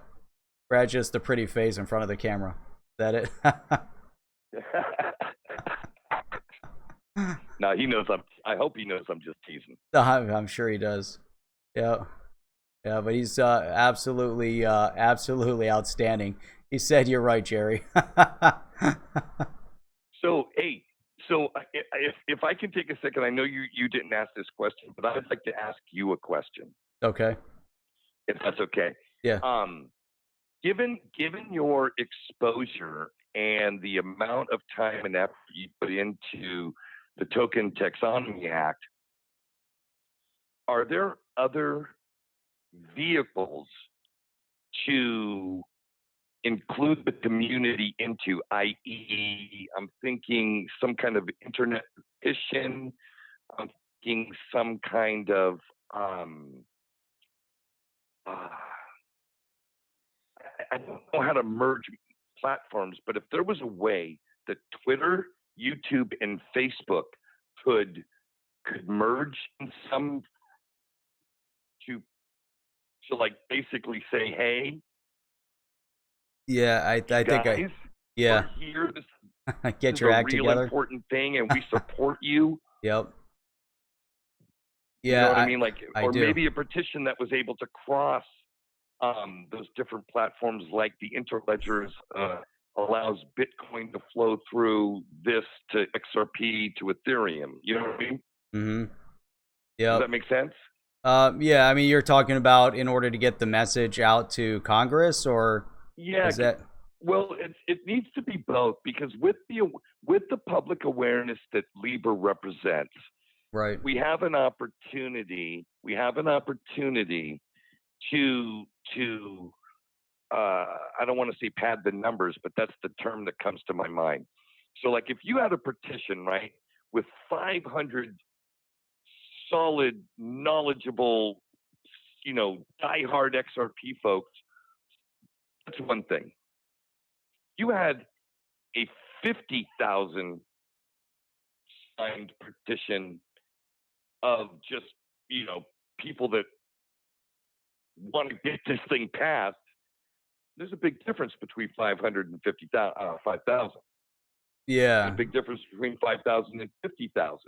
Brad's just the pretty face in front of the camera. Is that it? No, he knows I hope he knows I'm just teasing. I'm sure he does. Yeah, yeah, but he's absolutely outstanding. He said, "You're right, Jerry." So, hey, if I can take a second, I know you didn't ask this question, but I'd like to ask you a question. Okay. If that's okay. Yeah. Given your exposure and the amount of time and effort you put into the Token Taxonomy Act, are there other vehicles to include the community into, i.e., I'm thinking some kind of internet petition, I'm thinking some kind of I don't know how to merge platforms, but if there was a way that Twitter, YouTube, and Facebook could merge in some to like basically say, hey, yeah, I think guys, yeah. we're here. This Get is your a act real together. important thing, and we support you. Yep. Yeah, you know what I mean? Like, or maybe a petition that was able to cross those different platforms, like the Interledgers allows Bitcoin to flow through this to XRP to Ethereum. You know what I mean? Mm-hmm. Yeah. Does that make sense? Yeah. I mean, you're talking about in order to get the message out to Congress, or yeah, is that? Well, it needs to be both, because with the public awareness that Libra represents, right, we have an opportunity. To I don't want to say pad the numbers, but that's the term that comes to my mind. So, like, if you had a petition, right, with 500 solid, knowledgeable, diehard XRP folks, that's one thing. You had a 50,000 signed petition of just, people that want to get this thing passed. There's a big difference between 500 and 5,000. Yeah. There's a big difference between 5,000 and 50,000.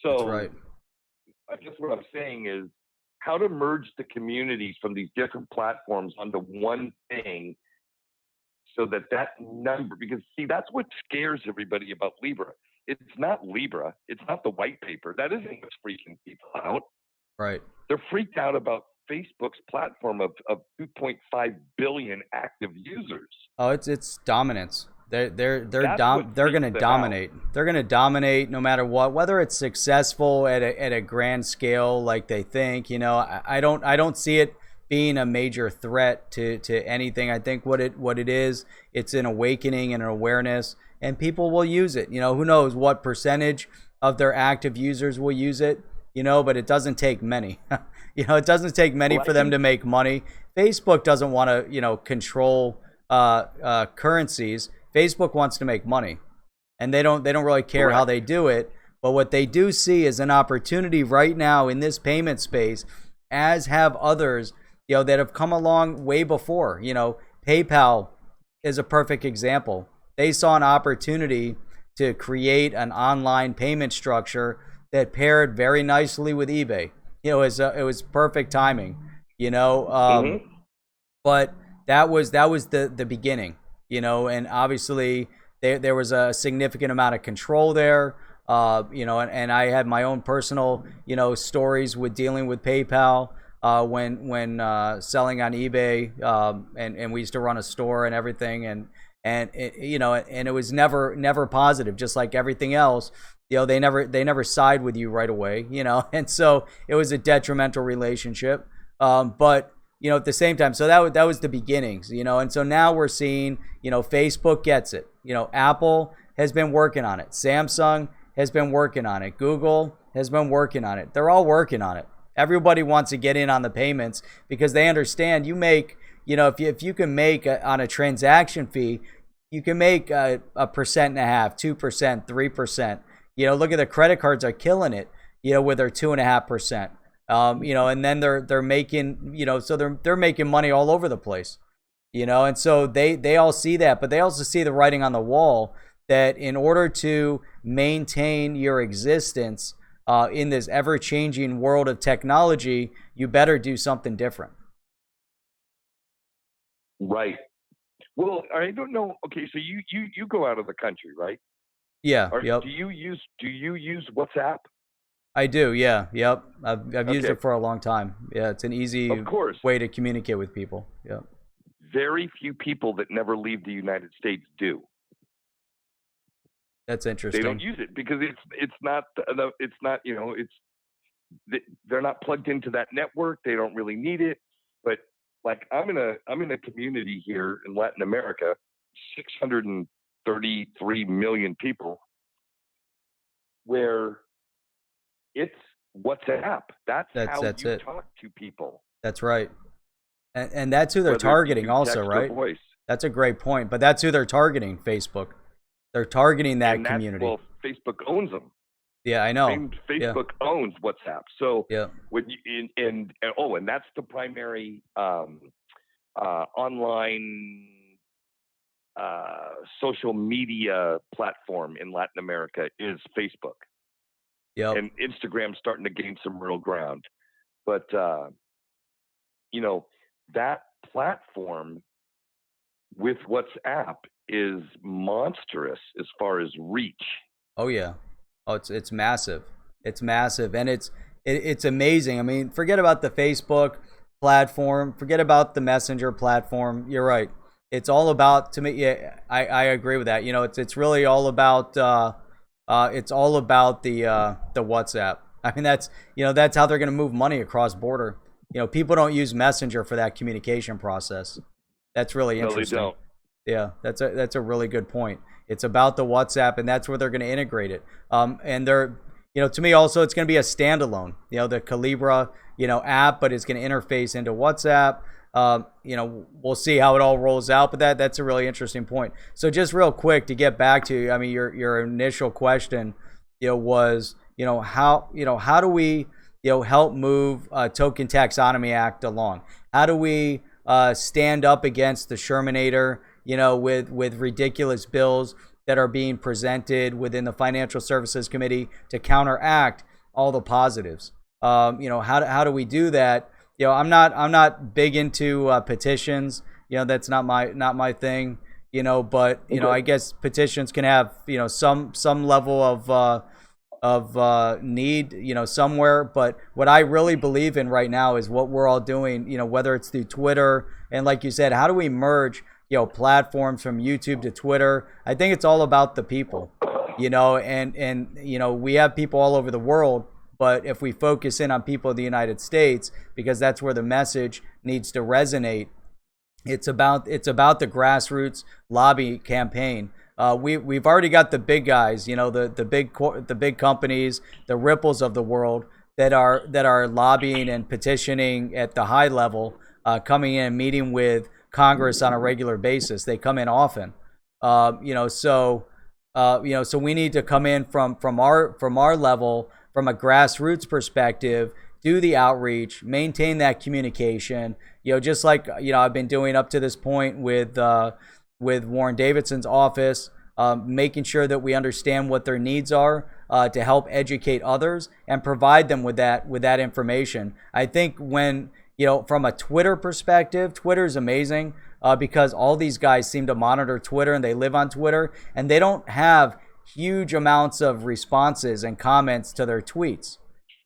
So, that's right. I guess what I'm saying is how to merge the communities from these different platforms onto one thing, so that number, because see, that's what scares everybody about Libra. It's not Libra. It's not the white paper. That isn't what's freaking people out. Right. They're freaked out about Facebook's platform of 2.5 billion active users. Oh, it's dominance. They're going to dominate. They're going to dominate no matter what, whether it's successful at a grand scale like they think. I don't see it being a major threat to anything. I think what it is, it's an awakening and an awareness, and people will use it. Who knows what percentage of their active users will use it, but it doesn't take many. It doesn't take many for them to make money. Facebook doesn't want to, control currencies. Facebook wants to make money, and they don't really care how they do it. But what they do see is an opportunity right now in this payment space, as have others, that have come along way before. PayPal is a perfect example. They saw an opportunity to create an online payment structure that paired very nicely with eBay. It was perfect timing. but that was the beginning, and obviously there was a significant amount of control there. And I had my own personal, stories with dealing with PayPal when selling on eBay, and we used to run a store and everything, and and it was never positive, just like everything else. They never side with you right away, and so it was a detrimental relationship. But at the same time, so that was the beginnings, and so now we're seeing, Facebook gets it, Apple has been working on it, Samsung has been working on it, Google has been working on it. They're all working on it. Everybody wants to get in on the payments because they understand you make, if you can make on a transaction fee, you can make a 1.5%, 2%, 3%. Look at the credit cards are killing it, with their 2.5%. And then they're making, so they're making money all over the place, and so they all see that, but they also see the writing on the wall that in order to maintain your existence in this ever-changing world of technology, you better do something different. Right. Well, I don't know. Okay, so you go out of the country, right? Yeah. Yep. Do you use WhatsApp? I do. Yeah. Yep. I've used it for a long time. Yeah, it's an easy way to communicate with people. Yeah. Very few people that never leave the United States do. That's interesting. They don't use it because it's not they're not plugged into that network. They don't really need it. But like I'm in a community here in Latin America, 633 million people, where it's WhatsApp. That's how you talk to people. That's right. And that's who they're targeting also, right? That's a great point. But that's who they're targeting, Facebook. They're targeting that community. Well, Facebook owns them. Yeah, I know. Facebook owns WhatsApp. So yeah. When you, and that's the primary online social media platform in Latin America is Facebook. Yep. And Instagram's starting to gain some real ground. But that platform with WhatsApp is monstrous as far as reach. Oh yeah. Oh, it's massive. It's massive, and it's amazing. I mean, forget about the Facebook platform. Forget about the Messenger platform. You're right. It's all about, to me. Yeah, I agree with that. It's really all about. It's all about the WhatsApp. I mean, that's how they're going to move money across border. People don't use Messenger for that communication process. That's really interesting. No, they don't. Yeah, that's a really good point. It's about the WhatsApp, and that's where they're going to integrate it. And they're, to me also, it's going to be a standalone. The Calibra, app, but it's going to interface into WhatsApp. We'll see how it all rolls out, but that's a really interesting point. So just real quick to get back to, I mean, your initial question, was, how do we, help move Token Taxonomy Act along? How do we stand up against the Shermanator, with ridiculous bills that are being presented within the Financial Services Committee to counteract all the positives? How do we do that? I'm not big into petitions. That's not my thing. But I guess petitions can have some level of need somewhere. But what I really believe in right now is what we're all doing. Whether it's through Twitter, and like you said, how do we merge platforms from YouTube to Twitter? I think it's all about the people. And we have people all over the world. But if we focus in on people of the United States, because that's where the message needs to resonate, it's about the grassroots lobby campaign. We've already got the big guys, the big companies, the Ripples of the world that are lobbying and petitioning at the high level, coming in and meeting with Congress on a regular basis. They come in often, so we need to come in from our level, from a grassroots perspective, do the outreach, maintain that communication, just like, I've been doing up to this point with Warren Davidson's office, making sure that we understand what their needs are, to help educate others and provide them with that information. I think when From a Twitter perspective, Twitter is amazing because all these guys seem to monitor Twitter and they live on Twitter and they don't have huge amounts of responses and comments to their tweets.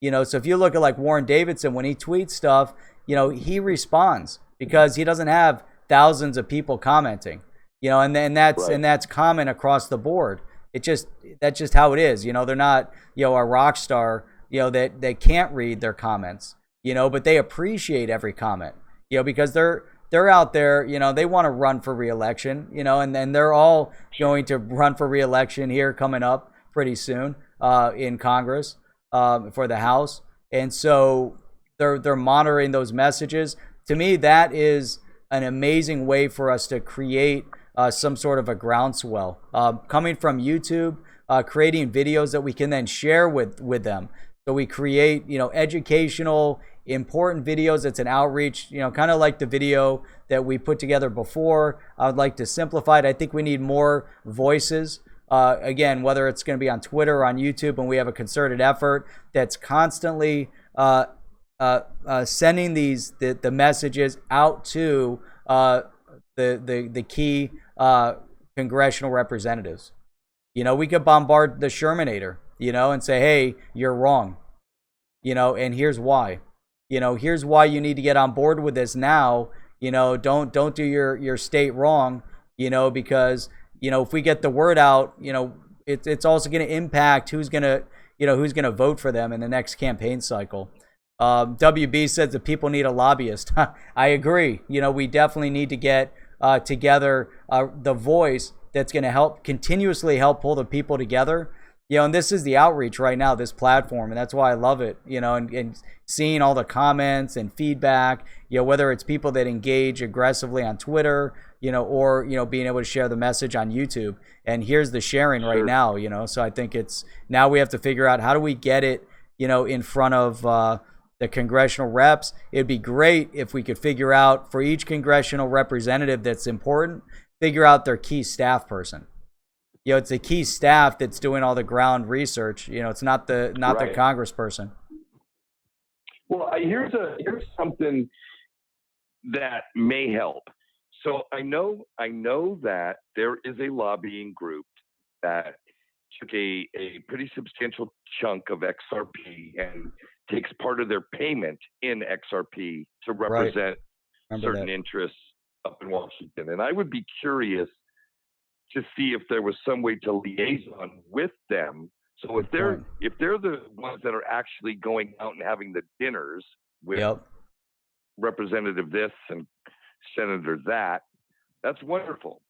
So if you look at like Warren Davidson, when he tweets stuff, he responds because he doesn't have thousands of people commenting. And that's Right. and that's common across the board. That's just how it is. They're not a rock star. That they can't read their comments. But they appreciate every comment. Because they're out there. They want to run for reelection. And then they're all going to run for reelection here coming up pretty soon in Congress for the House, and so they're monitoring those messages. To me, that is an amazing way for us to create some sort of a groundswell coming from YouTube, creating videos that we can then share with them. So we create, educational, important videos. It's an outreach, kind of like the video that we put together before. I would like to simplify it. I think we need more voices. Again, whether it's going to be on Twitter or on YouTube, and we have a concerted effort that's constantly sending the messages out to the key congressional representatives. We could bombard the Shermanator, and say, hey, you're wrong, and here's why. Here's why you need to get on board with this now. Don't do your state wrong, because if we get the word out, it's also going to impact who's going to vote for them in the next campaign cycle. WB says that people need a lobbyist. I agree. We definitely need to get together the voice that's going to continuously help pull the people together. And this is the outreach right now, this platform, and that's why I love it. And seeing all the comments and feedback. Whether it's people that engage aggressively on Twitter, or being able to share the message on YouTube. And here's the sharing right now. So I think it's now we have to figure out how do we get it, in front of the congressional reps. It'd be great if we could figure out for each congressional representative that's important, figure out their key staff person. It's the key staff that's doing all the ground research. It's not the Right. congressperson. Well, here's something that may help. So I know that there is a lobbying group that took a pretty substantial chunk of XRP and takes part of their payment in XRP to represent certain interests up in Washington. And I would be curious to see if there was some way to liaison with them. So if they're the ones that are actually going out and having the dinners with Representative this and Senator that, that's wonderful.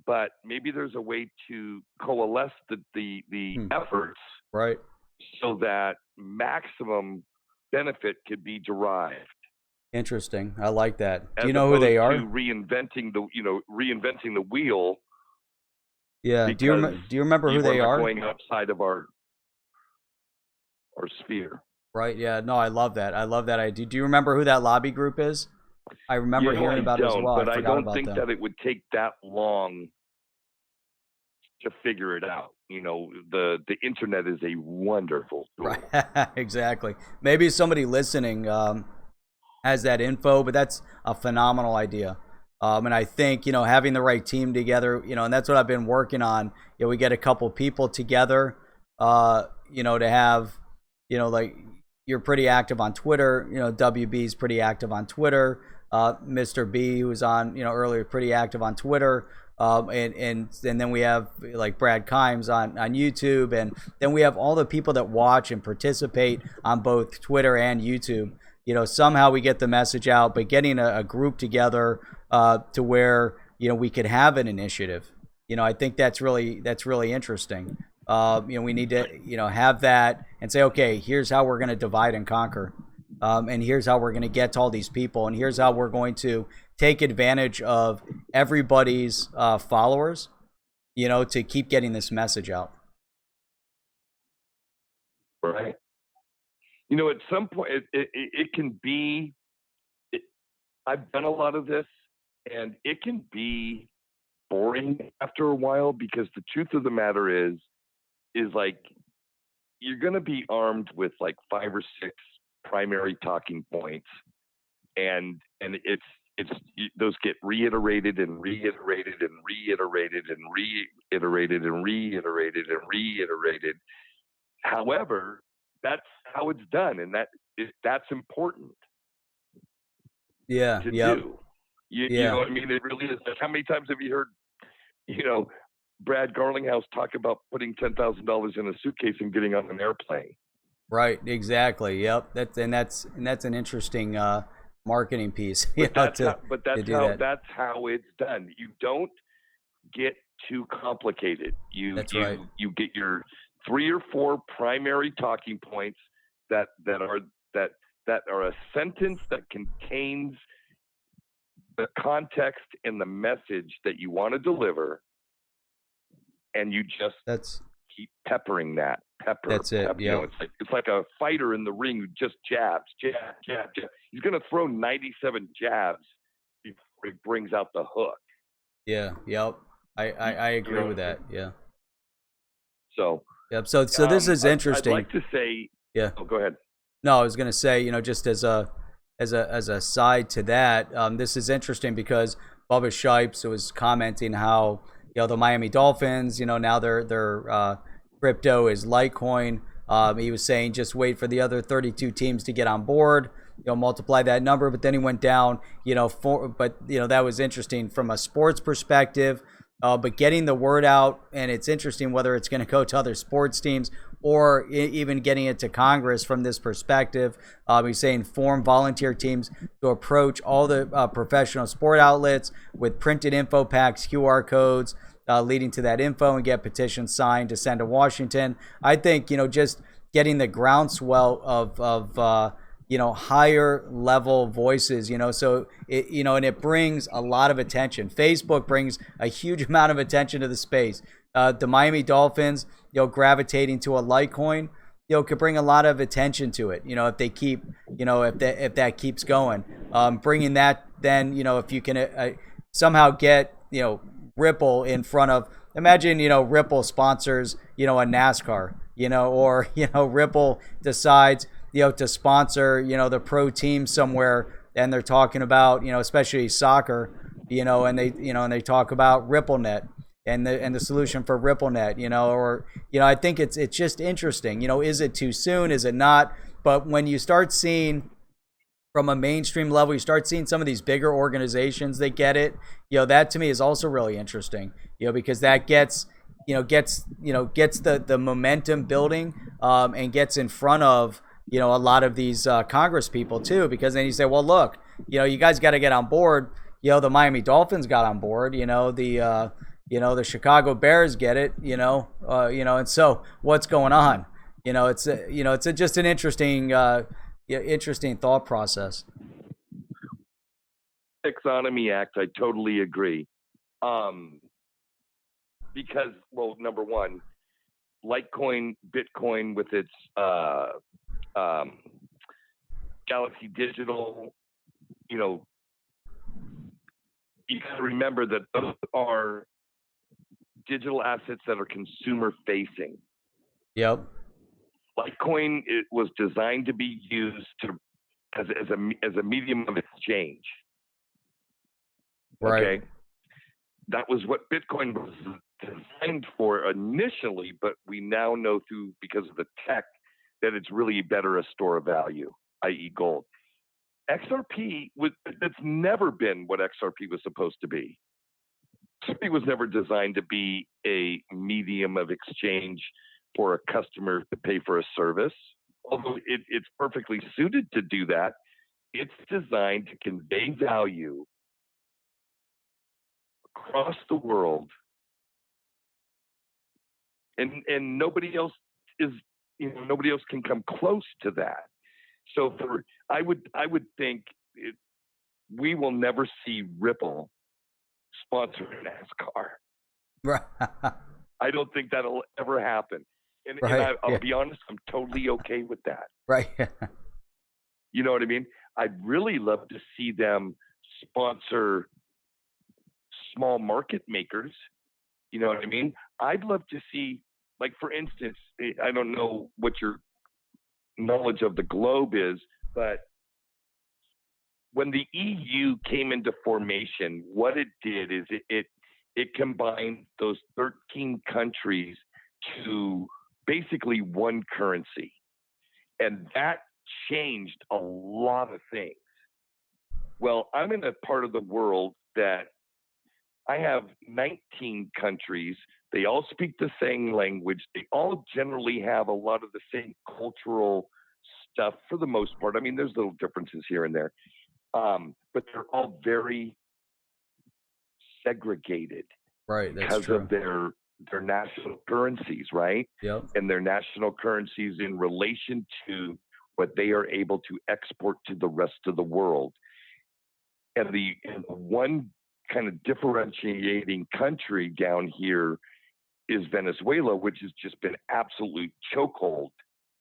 But maybe there's a way to coalesce the efforts, right, so that maximum benefit could be derived. Interesting. I like that. Do you know who they are? Reinventing the wheel. Yeah. Do you remember who they are? Going outside of our sphere. Right. Yeah. No, I love that. I love that idea. Do you remember who that lobby group is? I remember hearing about it as well. But I don't think that it would take that long to figure it out. The internet is a wonderful tool. Right. Exactly. Maybe somebody listening has that info, but that's a phenomenal idea. And I think, having the right team together, and that's what I've been working on. We get a couple people together, to have, like you're pretty active on Twitter. WB's pretty active on Twitter. Mr. B, who was on, earlier, pretty active on Twitter. And then we have like Brad Kimes on YouTube. And then we have all the people that watch and participate on both Twitter and YouTube. Somehow we get the message out, but getting a group together to where, we could have an initiative. I think that's really interesting. We need to, have that and say, okay, here's how we're going to divide and conquer. And here's how we're going to get to all these people. And here's how we're going to take advantage of everybody's followers, to keep getting this message out. Right. At some point, it can be, I've done a lot of this, and it can be boring after a while, because the truth of the matter is like, you're going to be armed with like 5 or 6 primary talking points, and those get reiterated and reiterated and reiterated and reiterated and reiterated and reiterated. However, that's how it's done, and that's important Yeah. to Yep. do. You know Yeah. what I mean? It really is. Like, how many times have you heard, you know, Brad Garlinghouse talk about putting $10,000 in a suitcase and getting on an airplane? Right. Exactly. Yep. That's an interesting marketing piece, But that's how. to But do that. that's how it's done. You don't get too complicated. That's right. You get your 3 or 4 primary talking points that are that are a sentence that contains the context and the message that you want to deliver, and you just That's keep peppering that. that's it. You know, Yep. it's like a fighter in the ring who just jab, jab. He's going to throw 97 jabs before he brings out the hook. Yeah. Yep. I You agree know with what I mean? that. Yeah. So, Yep. So this is I'd interesting. like to say, Yeah. oh, go ahead. No, I was gonna say, just as a side to that, this is interesting because Bubba Shipes was commenting how the Miami Dolphins, now their crypto is Litecoin. He was saying just wait for the other 32 teams to get on board. Multiply that number, but then he went down. But that was interesting from a sports perspective. But getting the word out, and it's interesting whether it's going to go to other sports teams or even getting it to Congress from this perspective. He's saying form volunteer teams to approach all the professional sport outlets with printed info packs, QR codes, leading to that info, and get petitions signed to send to Washington. I think, just getting the groundswell of higher level voices, so it, and it brings a lot of attention. Facebook brings a huge amount of attention to the space. The Miami Dolphins, gravitating to a Litecoin, could bring a lot of attention to it. If they keep, if that keeps going, bringing that, then, if you can somehow get, Ripple in front of, imagine, Ripple sponsors, a NASCAR, or, Ripple decides, to sponsor, the pro team somewhere, and they're talking about, especially soccer, and they talk about RippleNet and the solution for RippleNet, or I think it's just interesting. Is it too soon? Is it not? But when you start seeing from a mainstream level, you start seeing some of these bigger organizations that get it, that to me is also really interesting, because that gets the momentum building, and gets in front of a lot of these Congress people too, because then you say, well, look, you guys got to get on board. The Miami Dolphins got on board. The Chicago Bears get it. And so what's going on? It's just an interesting interesting thought process. Taxonomy Act, I totally agree. Because, well, number one, Litecoin, Bitcoin with its Galaxy Digital, you got to remember that those are digital assets that are consumer facing. Yep. Litecoin, it was designed to be used as a medium of exchange. Right. Okay, that was what Bitcoin was designed for initially, but we now know because of the tech that it's really better a store of value, i.e., gold. XRP that's never been what XRP was supposed to be. XRP was never designed to be a medium of exchange for a customer to pay for a service, although it's perfectly suited to do that. It's designed to convey value across the world, and nobody else is, nobody else can come close to that. So I would think we will never see Ripple sponsor NASCAR. Right. I don't think that'll ever happen. And Right. I'll Yeah. be honest, I'm totally okay with that. Right. You know what I mean? I'd really love to see them sponsor small market makers. You know what I mean? I'd love to see, like, for instance, I don't know what your knowledge of the globe is, but when the EU came into formation, what it did is it combined those 13 countries to basically one currency, and that changed a lot of things. Well, I'm in a part of the world that I have 19 countries. They all speak the same language. They all generally have a lot of the same cultural stuff for the most part. I mean, there's little differences here and there, but they're all very segregated Right, that's because true. of their national currencies, right? Yep. And their national currencies in relation to what they are able to export to the rest of the world. And the one kind of differentiating country down here is Venezuela, which has just been absolute chokehold,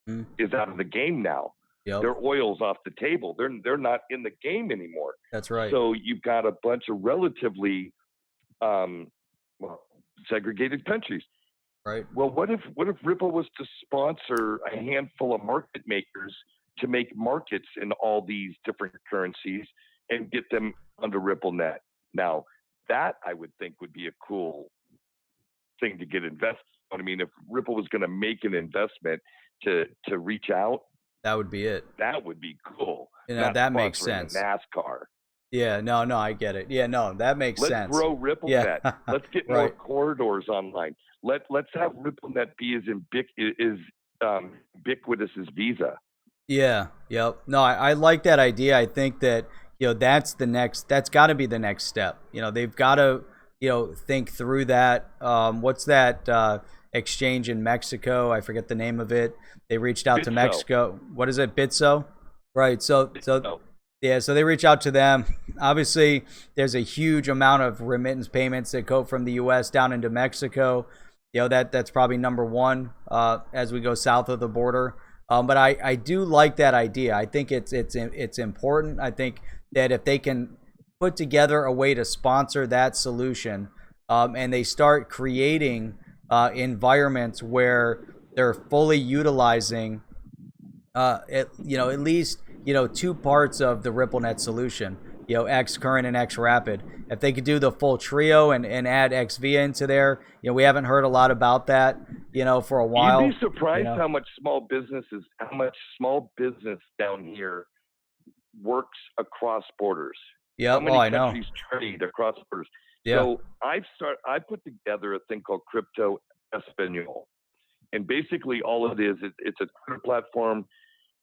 Mm. is out of the game now. Yep. Their oil's off the table. They're not in the game anymore. That's right. So you've got a bunch of relatively well, segregated countries. Right. Well, what if Ripple was to sponsor a handful of market makers to make markets in all these different currencies and get them under RippleNet? Now, that I would think would be a cool thing to get invested. I mean, if Ripple was going to make an investment to reach out, That would be it. that would be cool. You know, Not that makes sponsoring sense. NASCAR. Yeah, no, I get it. Yeah, no, that makes Let's sense. grow RippleNet. Yeah. Let's get more Right. corridors online. Let's have RippleNet be as ubiquitous as Visa. Yeah, yep. No, I like that idea. I think that, that's got to be the next step. They've got to, think through that. What's that exchange in Mexico? I forget the name of it. They reached out to Bitso. Mexico. What is it? Bitso? Right. So Bitso. yeah, so they reach out to them. Obviously, there's a huge amount of remittance payments that go from the U.S. down into Mexico. That's probably number one as we go south of the border. But I do like that idea. I think it's important. I think that if they can put together a way to sponsor that solution, and they start creating environments where they're fully utilizing, at least two parts of the RippleNet solution. X current and X rapid. If they could do the full trio and add XVIA into there, we haven't heard a lot about that, for a while. You'd be surprised how much small business down here works across borders. Yeah, how many I know. countries trade across borders? Yeah. So I put together a thing called Crypto Espanol, and basically all it is, it's a Twitter platform,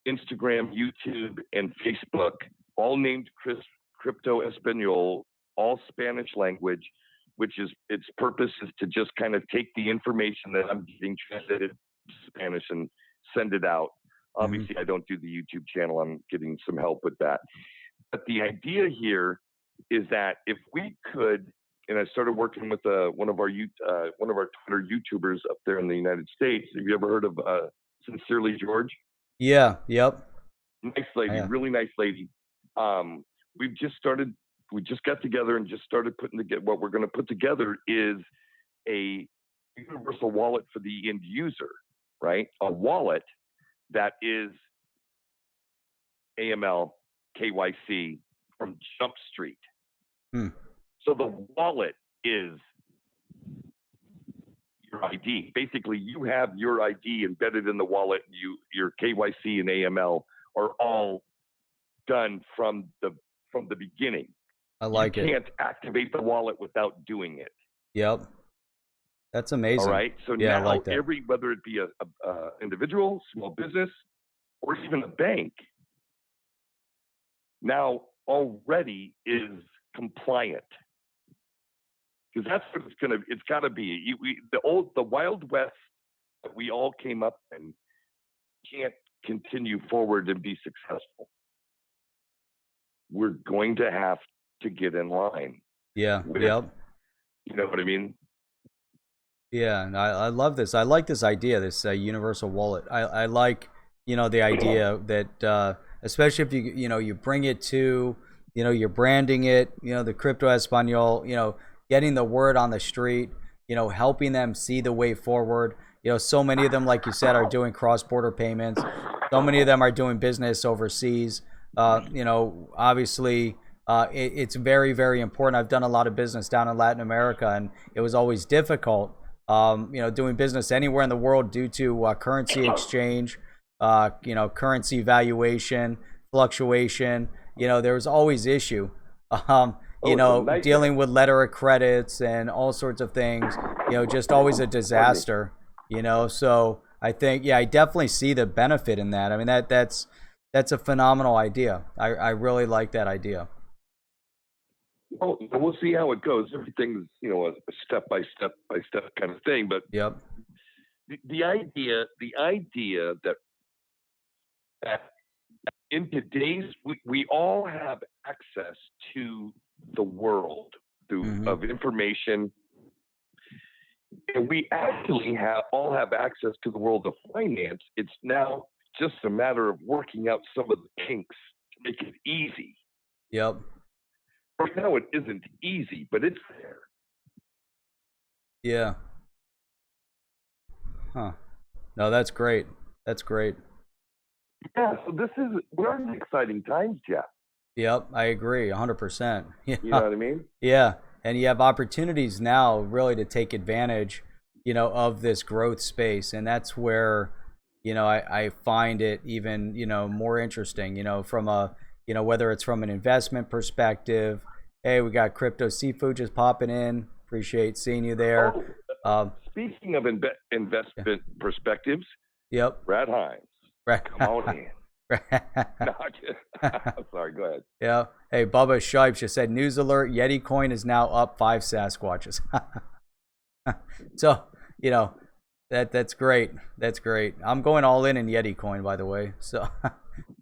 Instagram, YouTube, and Facebook, all named Crypto Espanol, all Spanish language, which is its purpose is to just kind of take the information that I'm getting translated to Spanish and send it out. Obviously, I don't do the YouTube channel. I'm getting some help with that. But the idea here is that if we could, and I started working with one of our Twitter YouTubers up there in the United States. Have you ever heard of Sincerely George? Yeah. Yep. Nice lady, Yeah. really nice lady. We just got together and just started putting together. What we're going to put together is a universal wallet for the end user, right? A wallet that is AML, KYC from Jump Street. So the wallet is your ID. Basically, you have your ID embedded in the wallet. Your KYC and AML are all done from the beginning. I like it. You can't activate the wallet without doing it. Yep. That's amazing. All right. So yeah, now I like that. whether it be a individual, small business, or even a bank, now already is compliant. Because that's what it's got to be. The Wild West that we all came up in can't continue forward and be successful. We're going to have to get in line. Yeah. Yep. You know what I mean? Yeah, and I love this. I like this idea, this universal wallet. I like, the idea that, especially if you bring it to, you're branding it, the Crypto Espanol, getting the word on the street, helping them see the way forward. So many of them, like you said, are doing cross-border payments. So many of them are doing business overseas. Obviously, it's very, very important. I've done a lot of business down in Latin America, and it was always difficult, doing business anywhere in the world due to currency exchange, currency valuation, fluctuation. There was always issue. Oh, it's a nightmare. Dealing with letter of credits and all sorts of things, just always a Pardon me. disaster, So I think, yeah, I definitely see the benefit in that. I mean, that's a phenomenal idea. I really like that idea. Well, we'll see how it goes. Everything's, a step by step by step kind of thing. But Yep. the idea that in today's, we all have access to the world through Hmm. of information, and we actually all have access to the world of finance. It's now just a matter of working out some of the kinks to make it easy. Yep. Right now, it isn't easy, but it's there. Yeah. Huh. No, that's great. That's great. Yeah, so we're in exciting times, Jeff. Yep, I agree 100%. You know Yeah. what I mean? Yeah. And you have opportunities now really to take advantage, of this growth space. And that's where, I find it even, more interesting, from whether it's from an investment perspective. Hey, we got crypto seafood just popping in. Appreciate seeing you there. Oh, Um, speaking of yeah. investment perspectives, Yep. Brad Hines, Right. come on in. No, sorry, go ahead. Yeah. Hey, Bubba Shipes just said news alert: Yeti coin is now up 5 Sasquatches. So, you know, that's great. That's great. I'm going all in Yeti coin, by the way. So,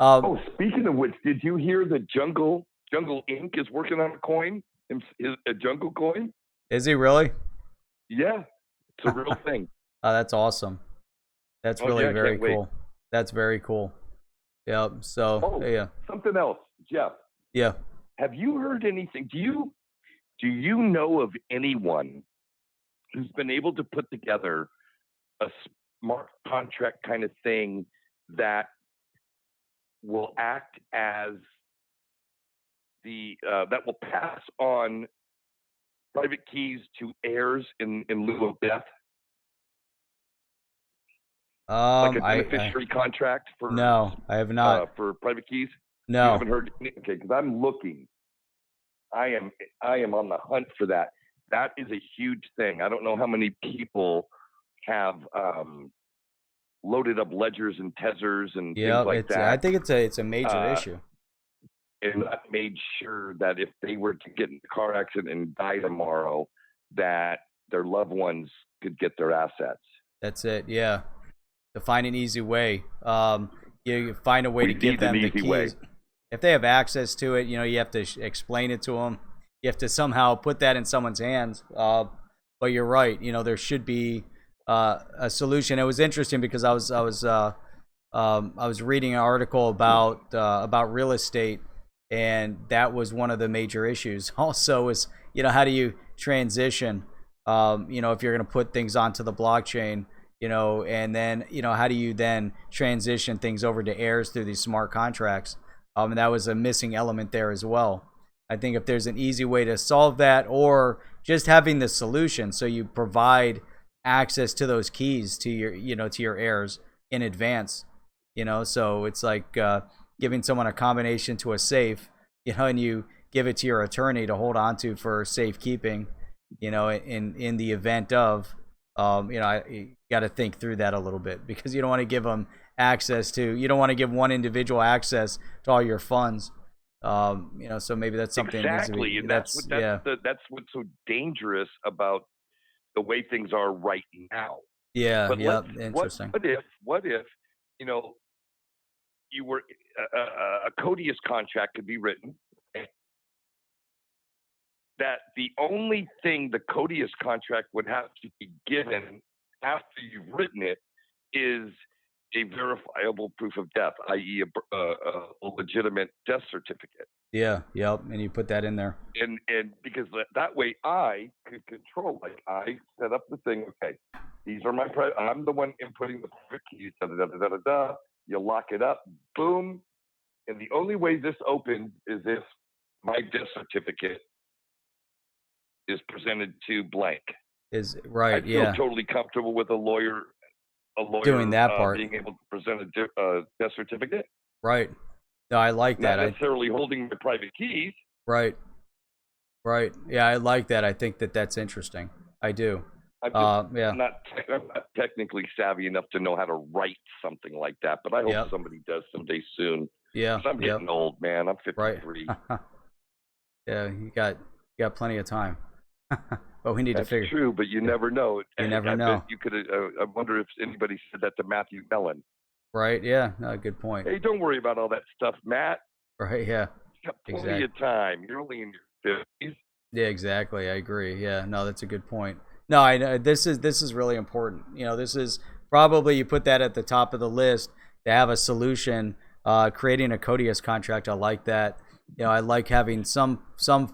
um, Oh, speaking of which, did you hear that Jungle Inc. is working on a coin? A jungle coin? is he really? Yeah, it's a real thing. Oh, that's awesome. That's Oh really yeah, very can't wait. cool. That's very cool. Yep. So, Oh, yeah, something else, Jeff. yeah. Have you heard anything? Do you know of anyone who's been able to put together a smart contract kind of thing that will act as that will pass on private keys to heirs in lieu of death, like a I beneficiary contract no, I have not. for private keys? You No. haven't heard? Okay, because I'm looking. I am on the hunt for that. That is a huge thing. I don't know how many people have loaded up ledgers and tezers and things Yeah, like I that, think it's a major uh, issue. and not made sure that if they were to get in a car accident and die tomorrow, that their loved ones could get their assets. That's it. Yeah. To find an easy way. You find a way to We give need an them the easy way. keys. If they have access to it, you have to explain it to them. You have to somehow put that in someone's hands. But you're right. There should be a solution. It was interesting because I was reading an article about real estate, and that was one of the major issues. Also, is how do you transition? If you're going to put things onto the blockchain, and then how do you then transition things over to heirs through these smart contracts? And that was a missing element there as well. I think if there's an easy way to solve that, or just having the solution, so you provide access to those keys to your heirs in advance, so it's like giving someone a combination to a safe, and you give it to your attorney to hold on to for safekeeping, in the event of, you got to think through that a little bit, because you don't want to give them you don't want to give one individual access to all your funds. So maybe that's something that needs to Exactly, be, and that's, yeah. that's what's so dangerous about the way things are right now. Yeah, But yeah, what interesting. if you know you were a Codius contract could be written, that the only thing the Codius contract would have to be given after you've written it is a verifiable proof of death, i.e., a legitimate death certificate. Yeah, yep, and you put that in there. And because that way I could control, like I set up the thing. Okay, these are I'm the one inputting the private keys. Da da da da da da. You lock it up. Boom. And the only way this opens is if my death certificate is presented to blank. Is I right, feel yeah. totally comfortable with a lawyer Doing that part. being able to present a death certificate. Right. No, I like Not that. necessarily holding my private keys. Right. Right. Yeah, I like that. I think that that's interesting. I do. I'm just Yeah. I'm not technically savvy enough to know how to write something like that, but I hope Yep. somebody does someday soon. Yeah. Because I'm Yep. getting old, man. I'm Right. 53. Yeah, you got plenty of time. But we need to That's figure. true, but you never know. You never I bet know. you could. I wonder if anybody said that to Matthew Mellon. Right? Yeah. No, good point. Hey, don't worry about all that stuff, Matt. Right? Yeah. You got plenty Exactly. of time. You're only in your 50s. Yeah, exactly. I agree. Yeah, no, that's a good point. No, I know this is really important. You know, this is probably you put that at the top of the list to have a solution. Creating a CODIAS contract, I like that. You know, I like having some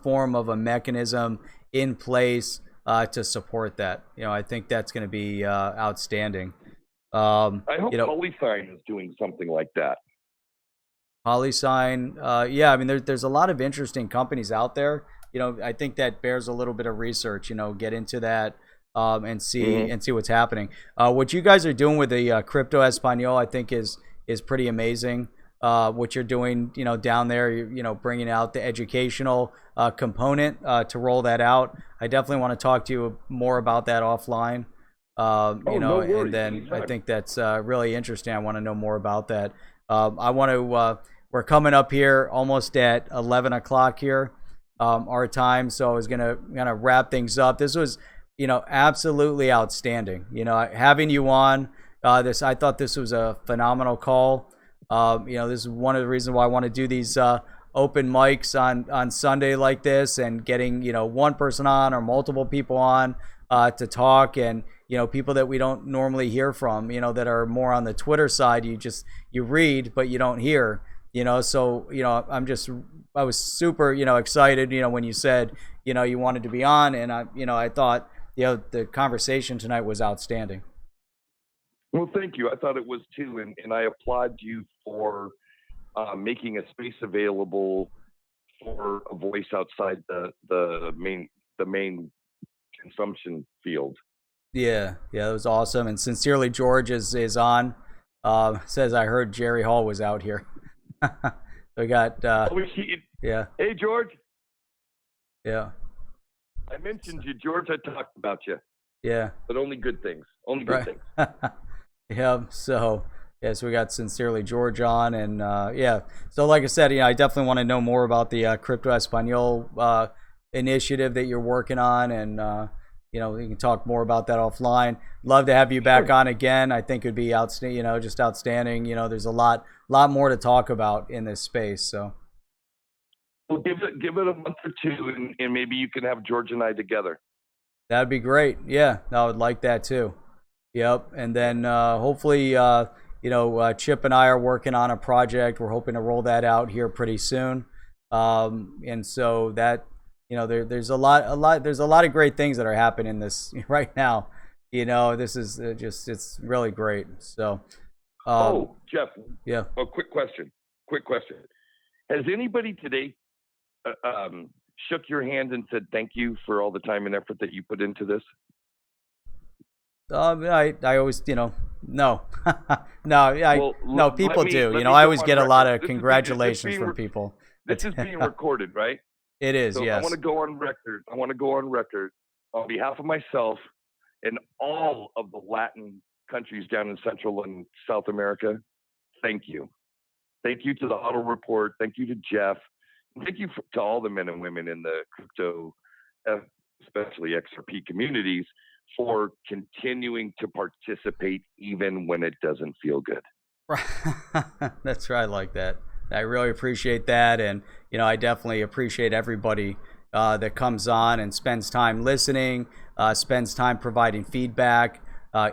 form of a mechanism in place to support that. You know, I think that's going to be outstanding. I hope You know, PolySign is doing something like that. PolySign, yeah, I mean, there's a lot of interesting companies out there. You know, I think that bears a little bit of research. You know, get into that and Mm-hmm. see what's happening. What you guys are doing with the Crypto Espanol, I think is pretty amazing. What you're doing, you know, down there, you know, bringing out the educational component to roll that out. I definitely want to talk to you more about that offline. You Oh, know, no and worries. then I Anytime. think that's really interesting. I want to know more about that. I want to. We're coming up here almost at 11 o'clock here, our time. So I was gonna wrap things up. This was, you know, absolutely outstanding. You know, having you on this, I thought this was a phenomenal call. You know, this is one of the reasons why I want to do these open mics on Sunday like this, and getting, you know, one person on or multiple people on to talk, and you know, people that we don't normally hear from, you know, that are more on the Twitter side. You read but you don't hear, you know. So, you know, I was super, you know, excited, you know, when you said, you know, you wanted to be on, and I thought, you know, the conversation tonight was outstanding. Well, thank you. I thought it was too, and I applaud you for making a space available for a voice outside the main consumption field. Yeah, yeah, that was awesome. And sincerely, George is on. Says I heard Jerry Hall was out here. We got Oh, yeah, hey, George, yeah, I mentioned you, George. I talked about you, yeah, but only good things. Only good right. things. Yeah, so yeah, so we got sincerely George on, and yeah, so like I said, you know, I definitely want to know more about the Crypto Espanol initiative that you're working on, and you know, we can talk more about that offline. Love to have you back Sure. on again. I think it'd be outstanding. You know, just outstanding. You know, there's a lot more to talk about in this space. So Well, give it a month or two, and maybe you can have George and I together. that'd be great. Yeah, I would like that too. Yep. And then hopefully, you know, Chip and I are working on a project. We're hoping to roll that out here pretty soon. And so that, you know, there's there's a lot of great things that are happening in this right now. You know, this is it's really great. So, um, Oh, Jeff, yeah. a quick question. Quick question. Has anybody today shook your hand and said thank you for all the time and effort that you put into this? I always, you know, no, no, Well, no, let people me do. You let know, me I go always on get a lot record. of congratulations from people. This is being recorded, right? It is, So I want yes. to go on record. I want to go on record on behalf of myself and all of the Latin countries down in Central and South America. Thank you. Thank you to the HODL Report. Thank you to Jeff. Thank you to all the men and women in the crypto, especially XRP communities, for continuing to participate even when it doesn't feel good. That's right. I like that. I really appreciate that, and you know, I definitely appreciate everybody that comes on and spends time listening, spends time providing feedback,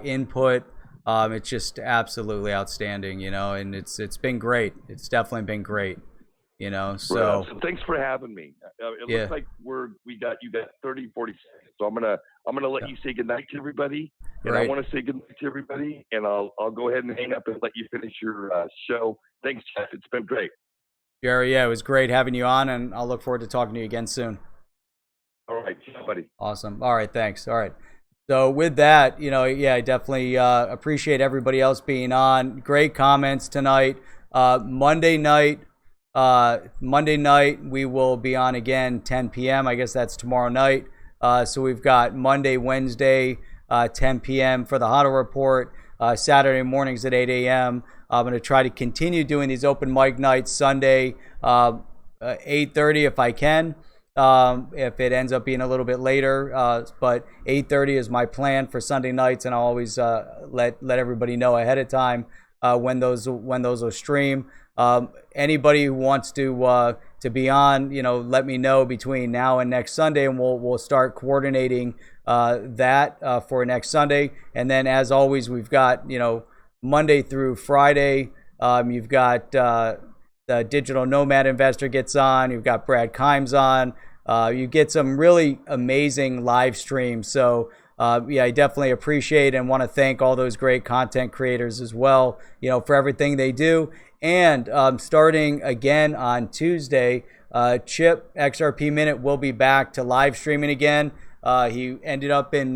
input. It's just absolutely outstanding, you know, and it's been great. It's definitely been great, you know. Right on. So So thanks for having me. It looks yeah, like we got you got 30, 40 seconds. So I'm gonna let yeah, you say goodnight to everybody, and I great. want to say goodnight to everybody, and I'll go ahead and hang up and let you finish your show. Thanks, Jeff. It's been great. Jerry, yeah, it was great having you on, and I'll look forward to talking to you again soon. All right, buddy. Awesome. All right, thanks. All right. So with that, yeah, I definitely appreciate everybody else being on. Great comments tonight. Monday night we will be on again 10 p.m. I guess that's tomorrow night. So we've got Monday, Wednesday, 10 p.m. for the HODL Report. Saturday mornings at 8 a.m. I'm going to try to continue doing these open mic nights Sunday, 8:30 if I can. If it ends up being a little bit later, but 8:30 is my plan for Sunday nights, and I'll always let everybody know ahead of time when those will stream. Anybody who wants to be on, let me know between now and next Sunday, and we'll start coordinating that for next Sunday. And then, as always, we've got Monday through Friday. You've got the Digital Nomad Investor gets on. You've got Brad Kimes on. You get some really amazing live streams. So yeah, I definitely appreciate and want to thank all those great content creators as well, for everything they do. And starting again on Tuesday, Chip XRP Minute will be back to live streaming again. He ended up in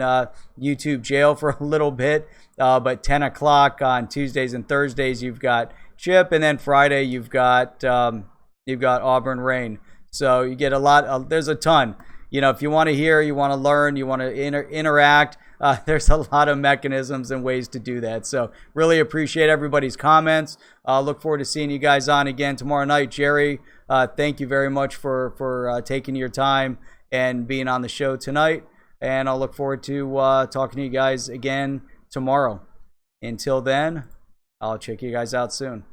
YouTube jail for a little bit, but 10 o'clock on Tuesdays and Thursdays, you've got Chip, and then Friday you've got Auburn Rain. So you get a lot. There's a ton. If you want to hear, you want to learn, you want to interact, there's a lot of mechanisms and ways to do that. So really appreciate everybody's comments. Look forward to seeing you guys on again tomorrow night. Jerry, thank you very much for taking your time and being on the show tonight. And I'll look forward to talking to you guys again tomorrow. Until then, I'll check you guys out soon.